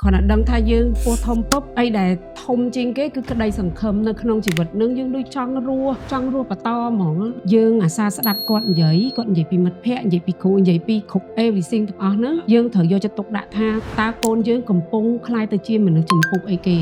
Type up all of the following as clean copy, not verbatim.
គ្រាន់តែដឹងថាយើងពោះធំពុបអីដែលធំជាងគេគឺក្តីសង្ឃឹមនៅក្នុងជីវិតនឹងយើងដូចចង់រស់បន្តហ្មងយើងអាសាស្ដាប់គាត់និយាយពីមិត្តភ័ក្តិនិយាយពីគ្រូនិយាយពីគ្រប់ everything ទាំងអស់ហ្នឹងយើងត្រូវយកចិត្តទុកដាក់ថាតើកូនយើងកំពុងខ្លាយទៅជាមនុស្សជំពប់អីគេ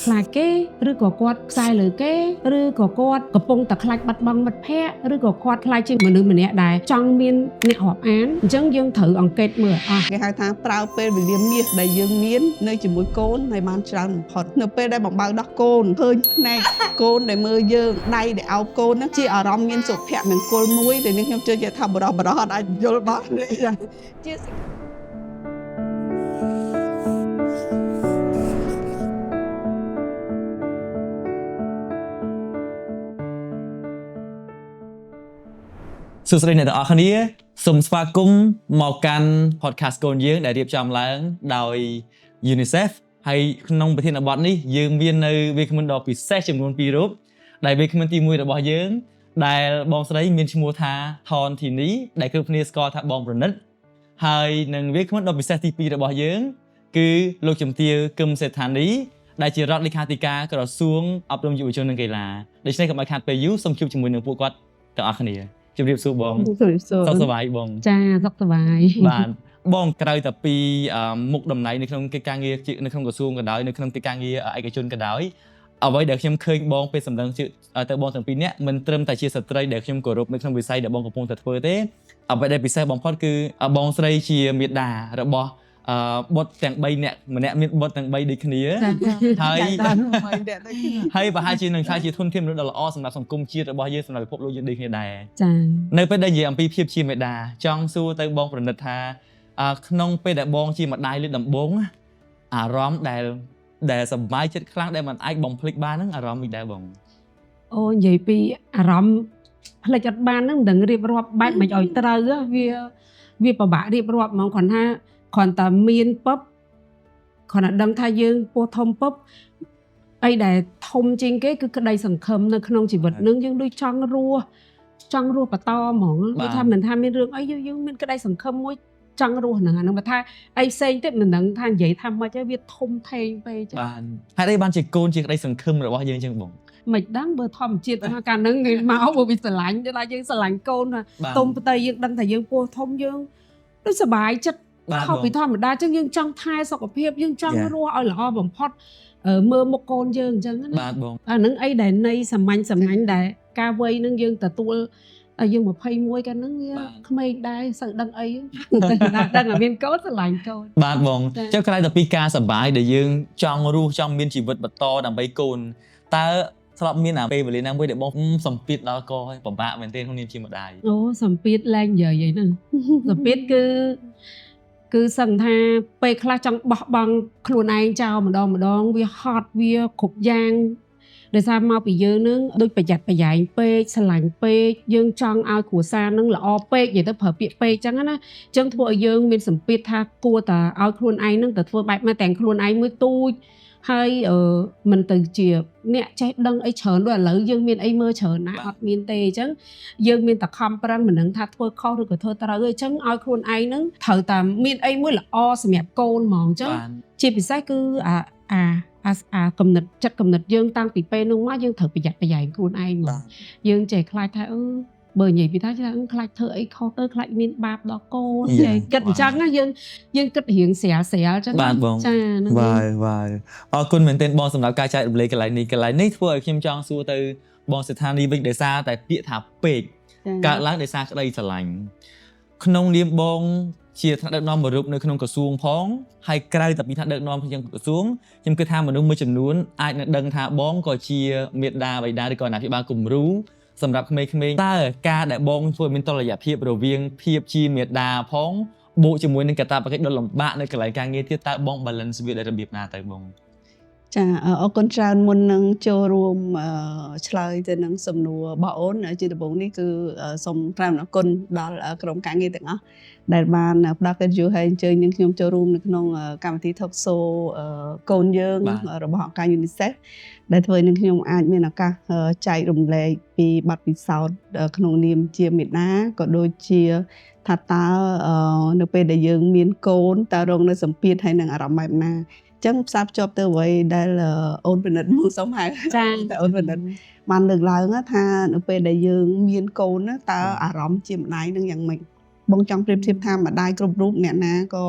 ខ្លាចគេឬក៏គាត់ខ្សែលើគេឬក៏គាត់កំពុងតែខ្លាចបាត់បង់មិត្តភ័ក្តិឬក៏គាត់ខ្លាចជាមនុស្សម្នាក់ដែលចង់មានអ្នករាប់អានអញ្ចឹងយើងត្រូវអង្កេតមើលអស់គេហៅថាប្រើពេលវេលាមាសដែលយើងមាននៅជាមួយកូនឲ្យបានច្រើនបំផុតនៅពេលដែលបំបើដោះកូនឃើញភ្នែកកូនដែលមើលយើងដៃដែលអោបកូនហ្នឹងជាអារម្មណ៍មានសុភមង្គលមួយដែលខ្ញុំជឿជាក់ថាបរោះអត់អាចយល់បានជាសួស្តីអ្នកទាំងអស់គ្នាសូមស្វាគមន៍មកកាន់ podcast កូនយើងដែលរៀបចំឡើងដោយ UNICEF ហើយក្នុងប្រធានបទនេះយើងមាននៅវាគ្មិនដ៏ពិសេសចំនួន2រូបដែលវាគ្មិនទី1របស់យើងដែលបងស្រីមានឈ្មោះថាថនធីនីដែលគ្រប់គ្នាស្គាល់ថាបងប្រណិតហើយនឹងវាគ្មិនដ៏ពិសេសទី2របស់យើងគឺលោកជំទាវគឹមសេដ្ឋានីដែលជារដ្ឋលេខាធិការក្រសួងអប់រំយុវជននិងកីឡាដូច្នេះកុំឲ្យខាតពេលយូរសូមជួបជាមួយនឹងពួកគាត់ទាំងអស់គ្នាជំរាបសួរបងសុខសប្បាយបងចាសុខសប្បាយបាទបងក្រៅតែពីមុខតំណែងនៅក្នុងកិច្ចការងារនៅក្នុងក្រសួងក៏ដោយនៅក្នុងកិច្ចការងារឯកជនក៏ដោយអ្វីដែលខ្ញុំឃើញបងពេលសម្លឹងទៅបងទាំងពីរនាក់មិនត្រឹមតែជាស្ត្រីដែលខ្ញុំគោរពនៅក្នុងវិស័យដែលបងកំពុងតែធ្វើទេអ្វីដែលពិសេសបំផុតគឺបងស្រីជាមាតារបស់បុត្រទាំង3នាក់ម្នាក់មានបុត្រទាំង3ដូចគ្នាហើយប្រហែលជានឹងខ្លាចជាធនធានមនុស្សដ៏ល្អសម្រាប់សង្គមជាតិរបស់យើងសម្រាប់ពិភពលោកយើងដូចគ្នាដែរចា៎នៅពេលដែលនិយាយអំពីភាពជាមេដាចង់សួរទៅបងប្រណិតថាក្នុងពេលដែលបងជាម្ដាយលើកដំបូងអារម្មណ៍ដែលសប្បាយចិត្តខ្លាំងដែលមិនអាចបំភ្លេចបានហ្នឹងអារម្មណ៍មិនដែរបងអូនិយាយពីអារម្មណ៍ភ្លេចអត់បានហ្នឹងមិនដឹងរៀបរាប់បែបមិនឲ្យត្រូវវាពិបាករៀបរាប់ហ្មងគ្រាន់តែមានពុបគ្រាន់តែដឹងថាយើងពោះធំពុបអីដែលធំជាងគេគឺក្តីសង្ឃឹមនៅក្នុងជីវិតនឹងយើងដូចចង់រស់បន្តហ្មងគឺថាមិនថាមានរឿងអីយើងមានក្តីសង្ឃឹមមួយចង់រស់ហ្នឹងអានឹងបើថាអីផ្សេងទៀតមិនដឹងថានិយាយថាម៉េចទេវាធំធេងពេកចឹងបាទហើយđâyបានជាកូនជាក្តីសង្ឃឹមរបស់យើងចឹងបងមិនដឹងបើធម្មជាតិថាកាលហ្នឹងគេមកបើវាស្រឡាញ់តែយើងស្រឡាញ់កូនទុំផ្ទៃយើងដឹងថាយើងពោះធំយើងដូចសុបាយចិត្តខុសពីធម្មតាចឹងយើងចង់ថែសុខភាពយើងចង់រស់ឲ្យល្អបំផុតមើលមុខកូនយើងអញ្ចឹងណាបាទបងអាហ្នឹងអីដែលនៃសាមញ្ញដែលការវ័យហ្នឹងយើងទទួលយើង21កាលហ្នឹងវាក្មេងដែរសូវដឹងអីដឹងតែមានកូនស្រឡាញ់កូនបាទបងចុះក្រៅតែពីការសប្បាយដែលយើងចង់រស់ចង់មានជីវិតបន្តដើម្បីកូនតើស្លាប់មានពេលវេលាណាមួយដែលបងសម្ពាធដល់កហើយពិបាកមែនទេក្នុងនាមជាម្ដាយអូសម្ពាធឡើងនិយាយអីហ្នឹងសម្ពាធគឺសឹងថាពេលខ្លះចង់បោះបង់ខ្លួនឯងចោលម្ដងវាហត់វាគ្រប់យ៉ាងដោយសារមកពីយើងនឹងដូចប្រយ័ត្នប្រយែងពេកស្រឡាញ់ពេកយើងចង់ឲ្យគ្រួសារនឹងល្អពេកនិយាយទៅប្រើពាក្យពេកអញ្ចឹងណាអញ្ចឹងធ្វើឲ្យយើងមានសម្ពាធថាគួរតែឲ្យខ្លួនឯងនឹងទៅធ្វើបែបណាទាំងខ្លួនឯងមួយទូចហើយមិនទៅជាអ្នកចេះដឹងអីច្រើនដូចឥឡូវយើងមានអីមើលច្រើនណាស់អត់មានទេអញ្ចឹងយើងមានតែខំប្រឹងមិនដឹងថាធ្វើខុសឬក៏ធ្វើត្រូវទេអញ្ចឹងឲ្យខ្លួនឯងនឹងត្រូវតែមានអីមួយល្អសម្រាប់កូនហ្មងអញ្ចឹងជាពិសេសគឺគំនិតចិត្តគំនិតយើងតាំងពីពេលនោះមកយើងត្រូវប្រយ័ត្នប្រយែងខ្លួនឯងមកយើងចេះខ្លាចថាបើនិយាយពីថាខ្លាចធ្វើអីខុសទៅខ្លាចមានបាបដល់កូនចេះគិតអញ្ចឹងណាយើងគិតរៀងស្រាលអញ្ចឹងចាហ្នឹងបាទអរគុណមែនទែនបងសម្រាប់ការចែករំលែកកន្លែងនេះធ្វើឲ្យខ្ញុំចង់សួរទៅបងស្ថានីយ៍វិញដោយសារតែពាក្យថាពេកកើតឡើងដោយសារក្តីស្រឡាញ់ក្នុងនាមបងជាថ្នាក់ដឹកនាំមួយរូបនៅក្នុងក្រសួងផងហើយក្រៅតែពីថ្នាក់ដឹកនាំក្នុងក្រសួងខ្ញុំគិតថាមនុស្សមួយចំនួនអាចនឹងដឹងថាបងក៏ជាមេដាបិតាឬក៏អាណាព្យាបាលគំរូសម្រាប់ក្មេងៗតើការដែលបងធ្វើមានតុល្យភាពរវាងភាពជាមេដាផងបូកជាមួយនឹងកាតព្វកិច្ចដ៏លំបាកនៅកន្លែងការងារទៀតតើបង balance វាដោយរបៀបណាទៅបងចាអរគុណច្រើនមុននឹងចូលរួមឆ្លើយទៅនឹងសំណួររបស់អូនជាដំបូងនេះគឺសូមថ្លែងអរគុណដល់ក្រុមការងារទាំងអស់ដែលបានផ្ដល់កិត្តិយសឲ្យអញ្ជើញនឹងខ្ញុំចូលរួមនៅក្នុងកម្មវិធី Talk Show កូនយើងរបស់អង្គការ UNICEF ដែលធ្វើឲ្យនឹងខ្ញុំអាចមានឱកាសចែករំលែកពីបទពិសោធន៍ក្នុងនាមជាមេដាក៏ដូចជាថាតើនៅពេលដែលយើងមានកូនតើរងនៅសម្ពាធហើយនឹងអារម្មណ៍បែបណា ចឹងផ្សារភ្ជាប់ទៅអ្វីដែលអូនពិនិត្យមកសុំហៅ ចា តែអូនពិនិត្យបានលើកឡើងថានៅពេលដែលយើងមានកូនណាតើអារម្មណ៍ជាម្ដាយនឹងយ៉ាងម៉េចបងចង់ប្រៀបធៀបថាម្ដាយគ្រប់រូបអ្នកណាក៏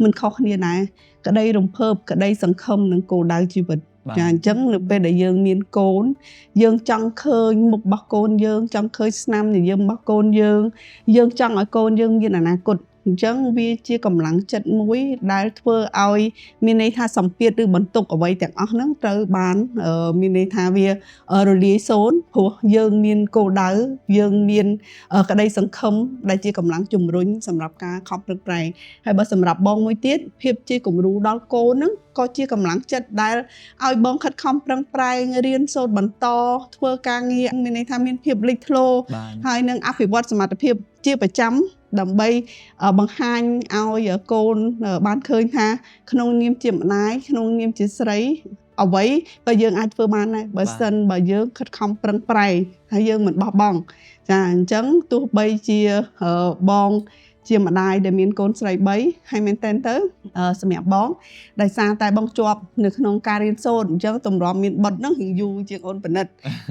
មិនខុសគ្នាដែរក្តីរំភើបក្តីសង្ឃឹមនឹងគោលដៅជីវិតចាអញ្ចឹងនៅពេលដែលយើងមានកូនយើងចង់ឃើញមុខរបស់កូនយើងចង់ឃើញស្នាមញញឹមរបស់កូនយើងចង់ឲ្យកូនយើងមានអនាគតអញ្ចឹងវាជាកម្លាំងចិត្តមួយដែលធ្វើឲ្យមានន័យថាសម្ពាធឬបន្ទុកអ្វីទាំងអស់ហ្នឹងត្រូវបានមានន័យថាវារលាយសូន្យព្រោះយើងមានគោលដៅយើងមានក្តីសង្ឃឹមដែលជាកម្លាំងជំរុញសម្រាប់ការខំប្រឹងប្រែងហើយបើសម្រាប់បងមួយទៀតភាពជាគំរូដល់កូនហ្នឹងក៏ជាកម្លាំងចិត្តដែលឲ្យបងខិតខំប្រឹងប្រែងរៀនសូត្របន្តធ្វើការងារមានន័យថាមានភាពលេចធ្លោហើយនឹងអភិវឌ្ឍសមត្ថភាពជាប្រចាំដើម្បីបង្ហាញឲ្យកូនបានឃើញថាក្នុងនាមជាម្ដាយក្នុងនាមជាស្រីអ្វីក៏យើងអាចធ្វើបានដែរបើសិនបើយើងខិតខំប្រឹងប្រែងហើយយើងមិនបោះបង់ចាអញ្ចឹងទោះបីជាបងជាម្ដាយដែលមានកូនស្រី3ហើយមែនតើទៅសម្រាប់បងដោយសារតែបងជាប់នៅក្នុងការរៀនសូត្រអញ្ចឹងទម្រាំមានបុតហ្នឹងយូរជាងអូនប៉និត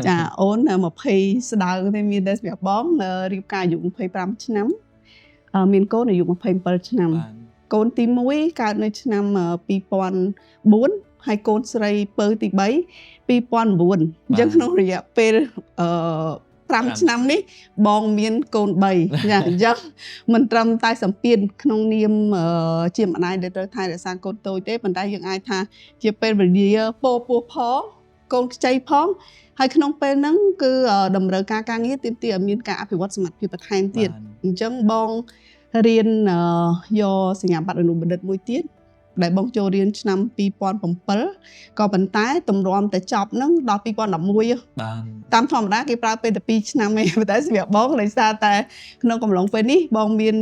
ចាអូន20ស្ដៅទេមានតែសម្រាប់បងរៀបការអាយុ25ឆ្នាំមានកូនអាយុ27ឆ្នាំកូនទី1កើតនៅឆ្នាំ2004ហើយកូនស្រីពៅទី3 2009អញ្ចឹងក្នុងរយៈពេល5ឆ្នាំនេះបងមានកូន3ចាអញ្ចឹងមិនត្រឹមតែសម្ពាធក្នុងនាមជាម្ដាយដែលត្រូវថែរក្សាកូនតូចទេប៉ុន្តែយើងអាចថាជាពេលវេលាពោពោះផងកូនខ្ចីផងហើយក្នុងពេលហ្នឹងគឺតម្រូវការការងារទាមទារឲ្យមានការអភិវឌ្ឍសមត្ថភាពបន្ថែមទៀតអញ្ចឹងបងរៀនយកសញ្ញាបត្រអនុបណ្ឌិតមួយទៀតដែលបងចូលរៀនឆ្នាំ2007ក៏ប៉ុន្តែទម្រាំតែចប់ហ្នឹងដល់2011បាទតាមធម្មតាគេប្រើពេលតែ2ឆ្នាំឯងប៉ុន្តែសម្រាប់បងដោយសារតែក្នុងកំឡុងពេលនេះបងមាន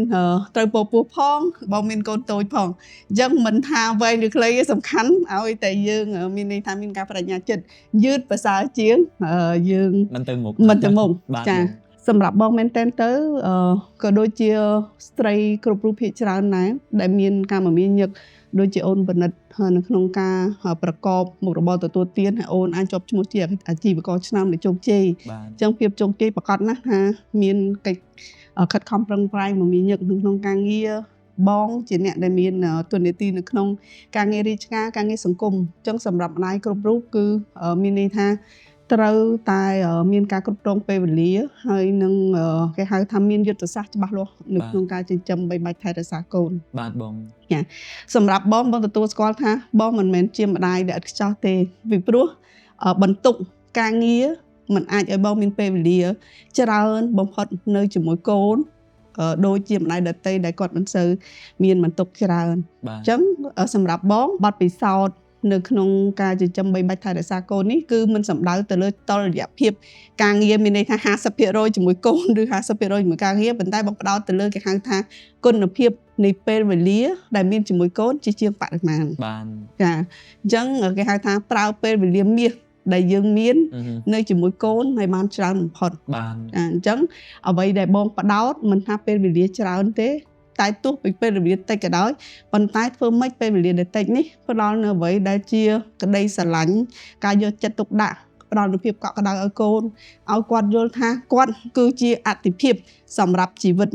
ត្រូវពោះផងបងមានកូនតូចផងអញ្ចឹងមិនថាវែងឬខ្លីទេសំខាន់ឲ្យតែយើងមានន័យថាមានការបញ្ញាចិត្តយឺតប្រសើរជាងយើងមិនទៅមុខចាសម្រាប់បងមែនតើទៅក៏ដូចជាស្ត្រីគ្រប់រូបភាគច្រើនដែរដែលមានការមមាញឹកដូចជាអូនបណិតនៅក្នុងការប្រកបមុខរបរទទួលទានហើយអូនអាចជាប់ឈ្មោះជាអាជីវករឆ្នាំដែលជោគជ័យអញ្ចឹងភាពជោគជ័យប្រកបណាស់ថាមានកិច្ចខិតខំប្រឹងប្រែងមមាញឹកក្នុងការងារបងជាអ្នកដែលមានតួនាទីនៅក្នុងការងាររាជការការងារសង្គមអញ្ចឹងសម្រាប់ម្ដាយគ្រប់រូបគឺមានន័យថាត្រូវតែមានការគ្រប់គ្រងពេលវេលាហើយនឹងគេហៅថាមានយុទ្ធសាស្ត្រច្បាស់លាស់នៅក្នុងការចិញ្ចឹមបីបាច់ថែរក្សាកូនបាទបងចាសម្រាប់បងទទួលស្គាល់ថាបងមិនមែនជាម្ដាយដែលឥតខ្ចោះទេពីព្រោះបន្ទុកការងារមិនអាចឲ្យបងមានពេលវេលាច្រើនបំផុតនៅជាមួយកូនដូចជាម្ដាយដទៃដែលគាត់មិនសូវមានបន្ទុកច្រើនអញ្ចឹងសម្រាប់បងបទពិសោធន៍នៅក្នុងការចិញ្ចឹមបីបាច់ថែរក្សាកូននេះគឺមិនសំដៅទៅលើតុល្យភាពការងារមានន័យថា 50% ជាមួយកូនឬ 50% ជាមួយការងារប៉ុន្តែបងផ្ដោតទៅលើគេហៅថាគុណភាពនៃពេលវេលាដែលមានជាមួយកូនជាជាងបរិមាណបាទចាអញ្ចឹងគេហៅថាប្រើពេលវេលាមាសដែលយើងមាននៅជាមួយកូនឲ្យបានច្រើនបំផុតបាទអញ្ចឹងអ្វីដែលបងផ្ដោតមិនថាពេលវេលាច្រើនទេតែទោះពេលវេលាតិចក៏ដោយប៉ុន្តែធ្វើម៉េចពេលវេលាដែលតិចនេះផ្ដល់នៅអ្វីដែលជាក្តីស្រឡាញ់ការយកចិត្តទុកដាក់ផ្ដល់នូវភាពកក់ក្ដៅឲ្យកូនឲ្យគាត់យល់ថាគាត់គឺជាអត្ថិភាពសម្រាប់ជីវិត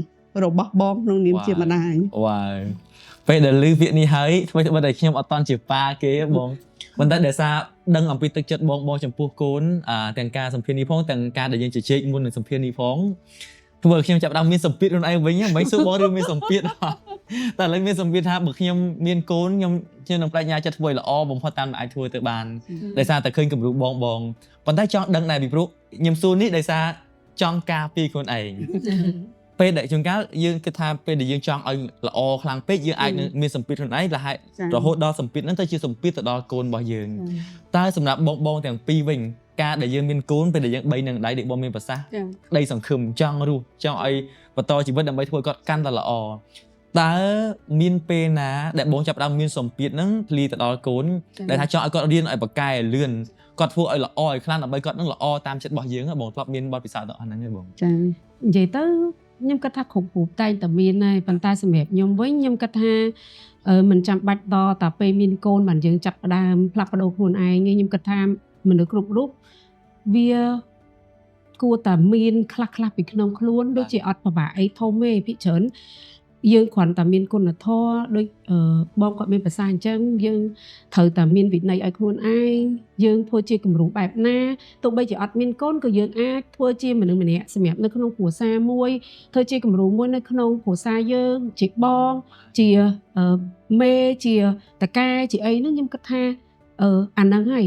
របស់បងក្នុងនាមជាម្ដាយវ៉ាវពេលដែលឮពាក្យនេះហើយធ្វើម៉េចតែខ្ញុំអត់តន់ជាប៉ាគេបងប៉ុន្តែដោយសារដឹងអំពីទឹកចិត្តបងចំពោះកូនទាំងការសម្ភារនេះផងទាំងការដែលយើងជជែកមុននឹងសម្ភារនេះផងធ្វើខ្ញុំចាប់ដើមមានសម្ពាធខ្លួនឯងវិញមិនសួរបងរឿងមានសម្ពាធតែឥឡូវមានសម្ពាធថាបើខ្ញុំមានកូនខ្ញុំនឹងបញ្ញាចិត្តធ្វើឲ្យល្អបំផុតតាមអាចធ្វើទៅបានដោយសារតែឃើញគំរូបងប៉ុន្តែចង់ដឹងដែរពីព្រោះខ្ញុំសួរនេះដោយសារចង់ការពីខ្លួនឯងពេលដែលជួនកាលយើងគិតថាពេលដែលយើងចង់ឲ្យល្អខ្លាំងពេកយើងអាចនឹងមានសម្ពាធខ្លួនឯងរហូតដល់សម្ពាធហ្នឹងទៅជាសម្ពាធទៅដល់កូនរបស់យើងតើសម្រាប់បងទាំងពីរវិញការដែលយើងមានកូនពេលដែលយើង3នឹងដៃដែលបងមានប្រសាសន៍ដីសង្ឃឹមចង់រស់ចង់ឲ្យបន្តជីវិតដើម្បីធ្វើគាត់កាន់តែល្អតើមានពេលណាដែលបងចាប់ផ្ដើមមានសម្ពាធហ្នឹងភ្លីទៅដល់កូនដែលថាចង់ឲ្យគាត់រៀនឲ្យបកកែលឿនគាត់ធ្វើឲ្យល្អឲ្យខ្លាំងដើម្បីគាត់នឹងល្អតាមចិត្តរបស់យើងបងធ្លាប់មានបទពិសោធន៍ដល់ហ្នឹងទេបងចានិយាយទៅខ្ញុំគិតថាគ្រប់តែងតែមានហើយប៉ុន្តែសម្រាប់ខ្ញុំវិញខ្ញុំគិតថា mìnhចាំបាច់តតែពេលមានកូនបានយើងចាប់ផ្ដើមផ្លាស់ប្ដូរខ្លួនឯងខ្ញុំគិតថាមនុស្សគ្រប់រូបវាគួរតែមានខ្លះៗពីក្នុងខ្លួនដូចជាអត់ពិបាកអីធំទេភាគច្រើនយើងគ្រាន់តែមានគុណធម៌ដូចបងគាត់មានប្រសាសន៍អញ្ចឹងយើងត្រូវតែមានវិន័យឲ្យខ្លួនឯងយើងធ្វើជាគំរូបែបណាទោះបីជាអត់មានកូនក៏យើងអាចធ្វើជាមនុស្សម្នាក់សម្រាប់នៅក្នុងគ្រួសារមួយធ្វើជាគំរូមួយនៅក្នុងគ្រួសារយើងជាបងជាមេជាតកែជាអីហ្នឹងខ្ញុំគិតថាអាហ្នឹងហើយ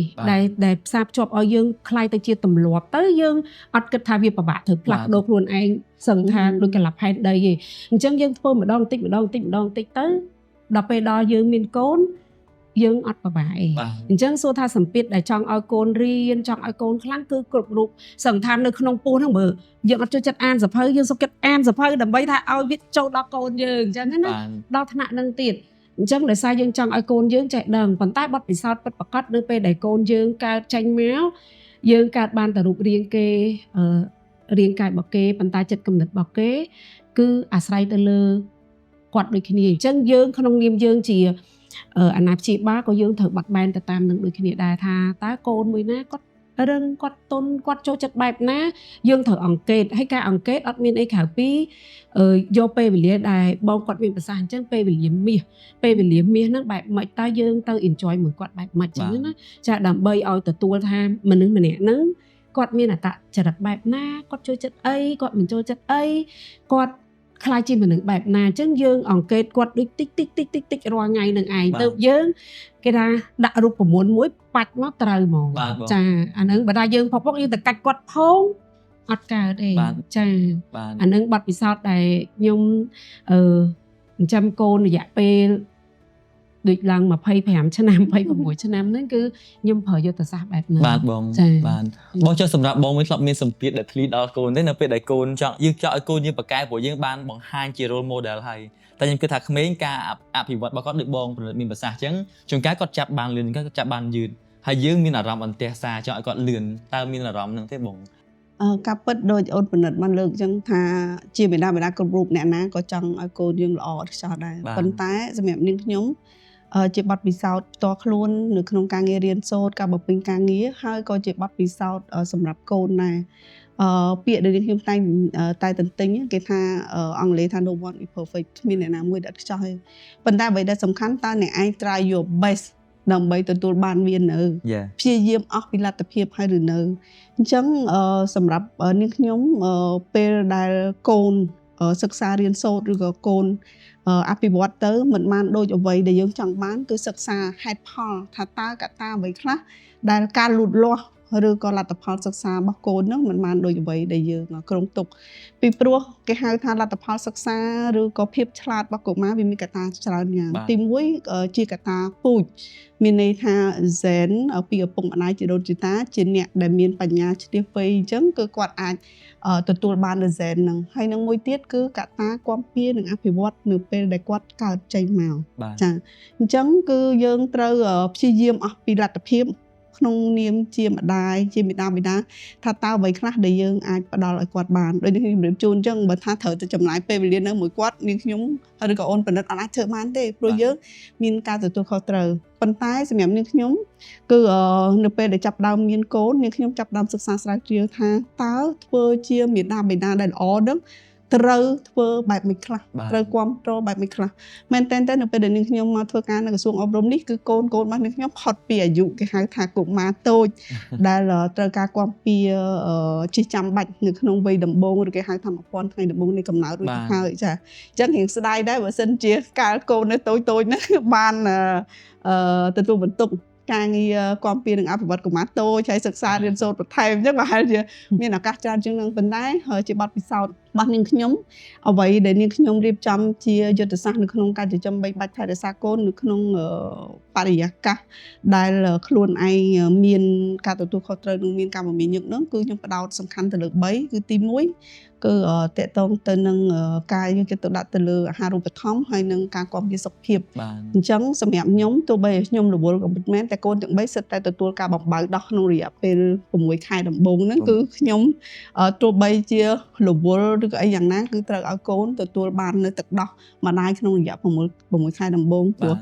ដែលផ្សារភ្ជាប់ឲ្យយើងคล้ายទៅជាទម្លាប់ទៅយើងអត់គិតថាវាពិបាកត្រូវផ្លាស់ប្ដូរខ្លួនឯងសឹងថាដូចកន្លះផែនដីទេអញ្ចឹងយើងធ្វើម្ដងតិចម្ដងទៅដល់ពេលដល់យើងមានកូនយើងអត់ពិបាកទេអញ្ចឹងសួរថាសម្ពាធដែលចង់ឲ្យកូនរៀនចង់ឲ្យកូនខ្លាំងគឺគ្រប់រូបសឹងថានៅក្នុងពោះហ្នឹងមើលយើងអត់ចូលចិត្តអានសភៅយើងសុខចិត្តអានសភៅដើម្បីថាឲ្យវាចូលដល់កូនយើងអញ្ចឹងណាដល់ថ្នាក់ហ្នឹងទៀតអញ្ចឹងដោយសារយើងចង់ឲ្យកូនយើងចេះដឹងប៉ុន្តែបទពិសោធន៍ពិតប្រាកដនៅពេលដែលកូនយើងកើតចេញមកយើងកើតបានតែរូបរាងគេរាងកាយរបស់គេប៉ុន្តែចិត្តគំនិតរបស់គេគឺអាស្រ័យទៅលើគាត់ដូចគ្នាអញ្ចឹងយើងក្នុងនាមយើងជាអាណាព្យាបាលក៏យើងត្រូវបាត់បែនទៅតាមនឹងដូចគ្នាដែរថាតើកូនមួយណាគាត់រឹងគាត់ទុនគាត់ចូលចិត្តបែបណាយើងត្រូវអង្កេតហើយការអង្កេតអត់មានអីក្រៅពីយកពេលវេលាដែលបងគាត់មានប្រសាសន៍អញ្ចឹងពេលវេលាមាសហ្នឹងបែបម៉េចតើយើងទៅ enjoy មួយគាត់បែបម៉េចអញ្ចឹងណាចាដើម្បីឲ្យទទួលថាមនុស្សម្នាក់ហ្នឹងគាត់មានអត្តចរិតបែបណាគាត់ចូលចិត្តអីគាត់មិនចូលចិត្តអីគាត់ខ្លាចជាមនុស្សបែបណាអញ្ចឹងយើងអង្កេតគាត់ដូចតិចរាល់ថ្ងៃនឹងឯងទៅយើងគេថាដាក់រូបមន្តមួយបាច់មកត្រូវហ្មងចាអាហ្នឹងបើថាយើងផុកយើងទៅកាច់គាត់ផងអត់កើតទេចាអាហ្នឹងបទពិសោធន៍ដែលខ្ញុំចិញ្ចឹមកូនរយៈពេលដូចឡើង25ឆ្នាំ26ឆ្នាំហ្នឹងគឺខ្ញុំប្រើយុទ្ធសាស្ត្របែបហ្នឹងបាទបងបាទបងចុះសម្រាប់បងមួយធ្លាប់មានសម្ពាធដែលធ្លីដល់កូនទេនៅពេលដែលកូនចង់យើងចង់ឲ្យកូនយើងប្រកែព្រោះយើងបានបង្ហាញជា role model ហើយតែខ្ញុំគិតថាក្មេងការអភិវឌ្ឍរបស់គាត់ដូចបងមានប្រសាសន៍អញ្ចឹងជួនកាលគាត់ចាប់បានលឿនគាត់ចាប់បានយឺតហើយយើងមានអារម្មណ៍អន្ទះសារចង់ឲ្យគាត់លឿនតើមានអារម្មណ៍ហ្នឹងទេបងការពិតដូចអូនពិនិត្យបានលើកអញ្ចឹងថាជាបេដាគ្រប់រូបអ្នកណាក៏ចង់ឲ្យកូនយើងល្អឥតខ្ចោះដែរប៉ុន្តែសម្រាប់នាងខ្ញុំជាបទពិសោធន៍ផ្ទាល់ខ្លួននៅក្នុងការងាររៀនសូត្រការបំពេញការងារហើយក៏ជាបទពិសោធន៍សម្រាប់កូនដែរពាក្យដែលខ្ញុំតែទន្ទិញគេថាអង់គ្លេសថា no one is perfect គ្មានអ្នកណាមួយដែលខ្ចោះទេប៉ុន្តែអ្វីដែលសំខាន់តើអ្នកឯង try your best ដើម្បីទទួលបានវានៅព្យាយាមអស់ពីលទ្ធភាពហើយឬនៅអញ្ចឹងសម្រាប់នាងខ្ញុំពេលដែលកូនសិក្សារៀនសូត្រឬក៏កូនអភិវឌ្ឍទៅមិនបានដូចអ្វីដែលយើងចង់បានគឺសិក្សាហេតុផលថាតើកត្តាអ្វីខ្លះដែលការលូតលាស់ឬក៏លទ្ធផលសិក្សារបស់កូនហ្នឹងមិនបានដូចអ្វីដែលយើងគ្រោងទុកពីព្រោះគេហៅថាលទ្ធផលសិក្សាឬក៏ភាពឆ្លាតរបស់កុមារវាមានកត្តាច្រើនយ៉ាងទី1ជាកត្តាពូជមានន័យថា gen ពីឪពុកម្ដាយជីដូនជីតាជាអ្នកដែលមានបញ្ញាឈ្លាសវៃអញ្ចឹងគឺគាត់អាចទទួលបាននៅ gen ហ្នឹងហើយនឹងមួយទៀតគឺកត្តាគាំពៀនិងអភិវឌ្ឍនៅពេលដែលគាត់កើតចេញមកចាអញ្ចឹងគឺយើងត្រូវព្យាយាមអស់ពីលទ្ធភាពក្នុងនាមជាម្ដាយជាមេដាបេដាថាតើអ្វីខ្លះដែលយើងអាចផ្ដល់ឲ្យគាត់បានដូចនេះខ្ញុំរៀបជូនអញ្ចឹងបើថាត្រូវទៅចំណាយពេលវេលានៅមួយគាត់នាងខ្ញុំឬក៏អូនបណ្ឌិតអាចធ្វើបានទេព្រោះយើងមានការទទួលខុសត្រូវប៉ុន្តែសម្រាប់នាងខ្ញុំគឺនៅពេលដែលចាប់ដើមមានកូននាងខ្ញុំចាប់ដើមសិក្សាស្រាវជ្រាវថាតើធ្វើជាមេដាបេដាដែលល្អហ្នឹងត្រូវធ្វើបែបមិនខ្លះត្រូវគ្រប់គ្រងបែបមិនខ្លះមែនតើនៅពេលដែលនាងខ្ញុំមកធ្វើការនៅក្រសួងអប់រំនេះគឺកូនរបស់នាងខ្ញុំផុតពីអាយុគេហៅថាកុមារតូចដែលត្រូវការគ្រប់ពីជាចាំបាច់នៅក្នុងវ័យដំបូងឬគេហៅថា1000ថ្ងៃដំបូងនៃកំណើតរួចទៅហើយចាអញ្ចឹងរៀងស្ដាយដែរបើសិនជាកាលកូននៅតូចហ្នឹងបានទទួលបន្ទុកការងារគាំពៀនឹងអភិវឌ្ឍកុមារតូចហើយសិក្សារៀនសូត្របន្ថែមអញ្ចឹងប្រហែលជាមានឱកាសច្រើនជាងនឹងប៉ុន្តែជាបទពិសោធន៍របស់នាងខ្ញុំអ្វីដែលនាងខ្ញុំរៀបចំជាយុទ្ធសាស្ត្រនៅក្នុងការចិញ្ចឹមបីបាច់ថែរក្សាកូននៅក្នុងបរិយាកាសដែលខ្លួនឯងមានការទទួលខុសត្រូវនិងមានការមមាញឹកនោះគឺខ្ញុំផ្ដោតសំខាន់ទៅលើ3គឺទី1គឺតកតងទៅនឹងការយកចិត្តទុកដាក់ទៅលើអាហារូបត្ថម្ភហើយនិងការគាំពារសុខភាពអញ្ចឹងសម្រាប់ខ្ញុំទោះបីខ្ញុំរវល់ក៏មិនមែនតែកូនទាំង3សិតតែទទួលការបំបៅដោះក្នុងរយៈពេល6ខែដំបូងហ្នឹងគឺខ្ញុំទោះបីជារវល់ ឬក៏អីយ៉ាងណាគឺត្រូវឲ្យកូនទទួលបាននៅទឹកដោះម្ដាយក្នុងរយៈ6ខែដំបូងព្រោះ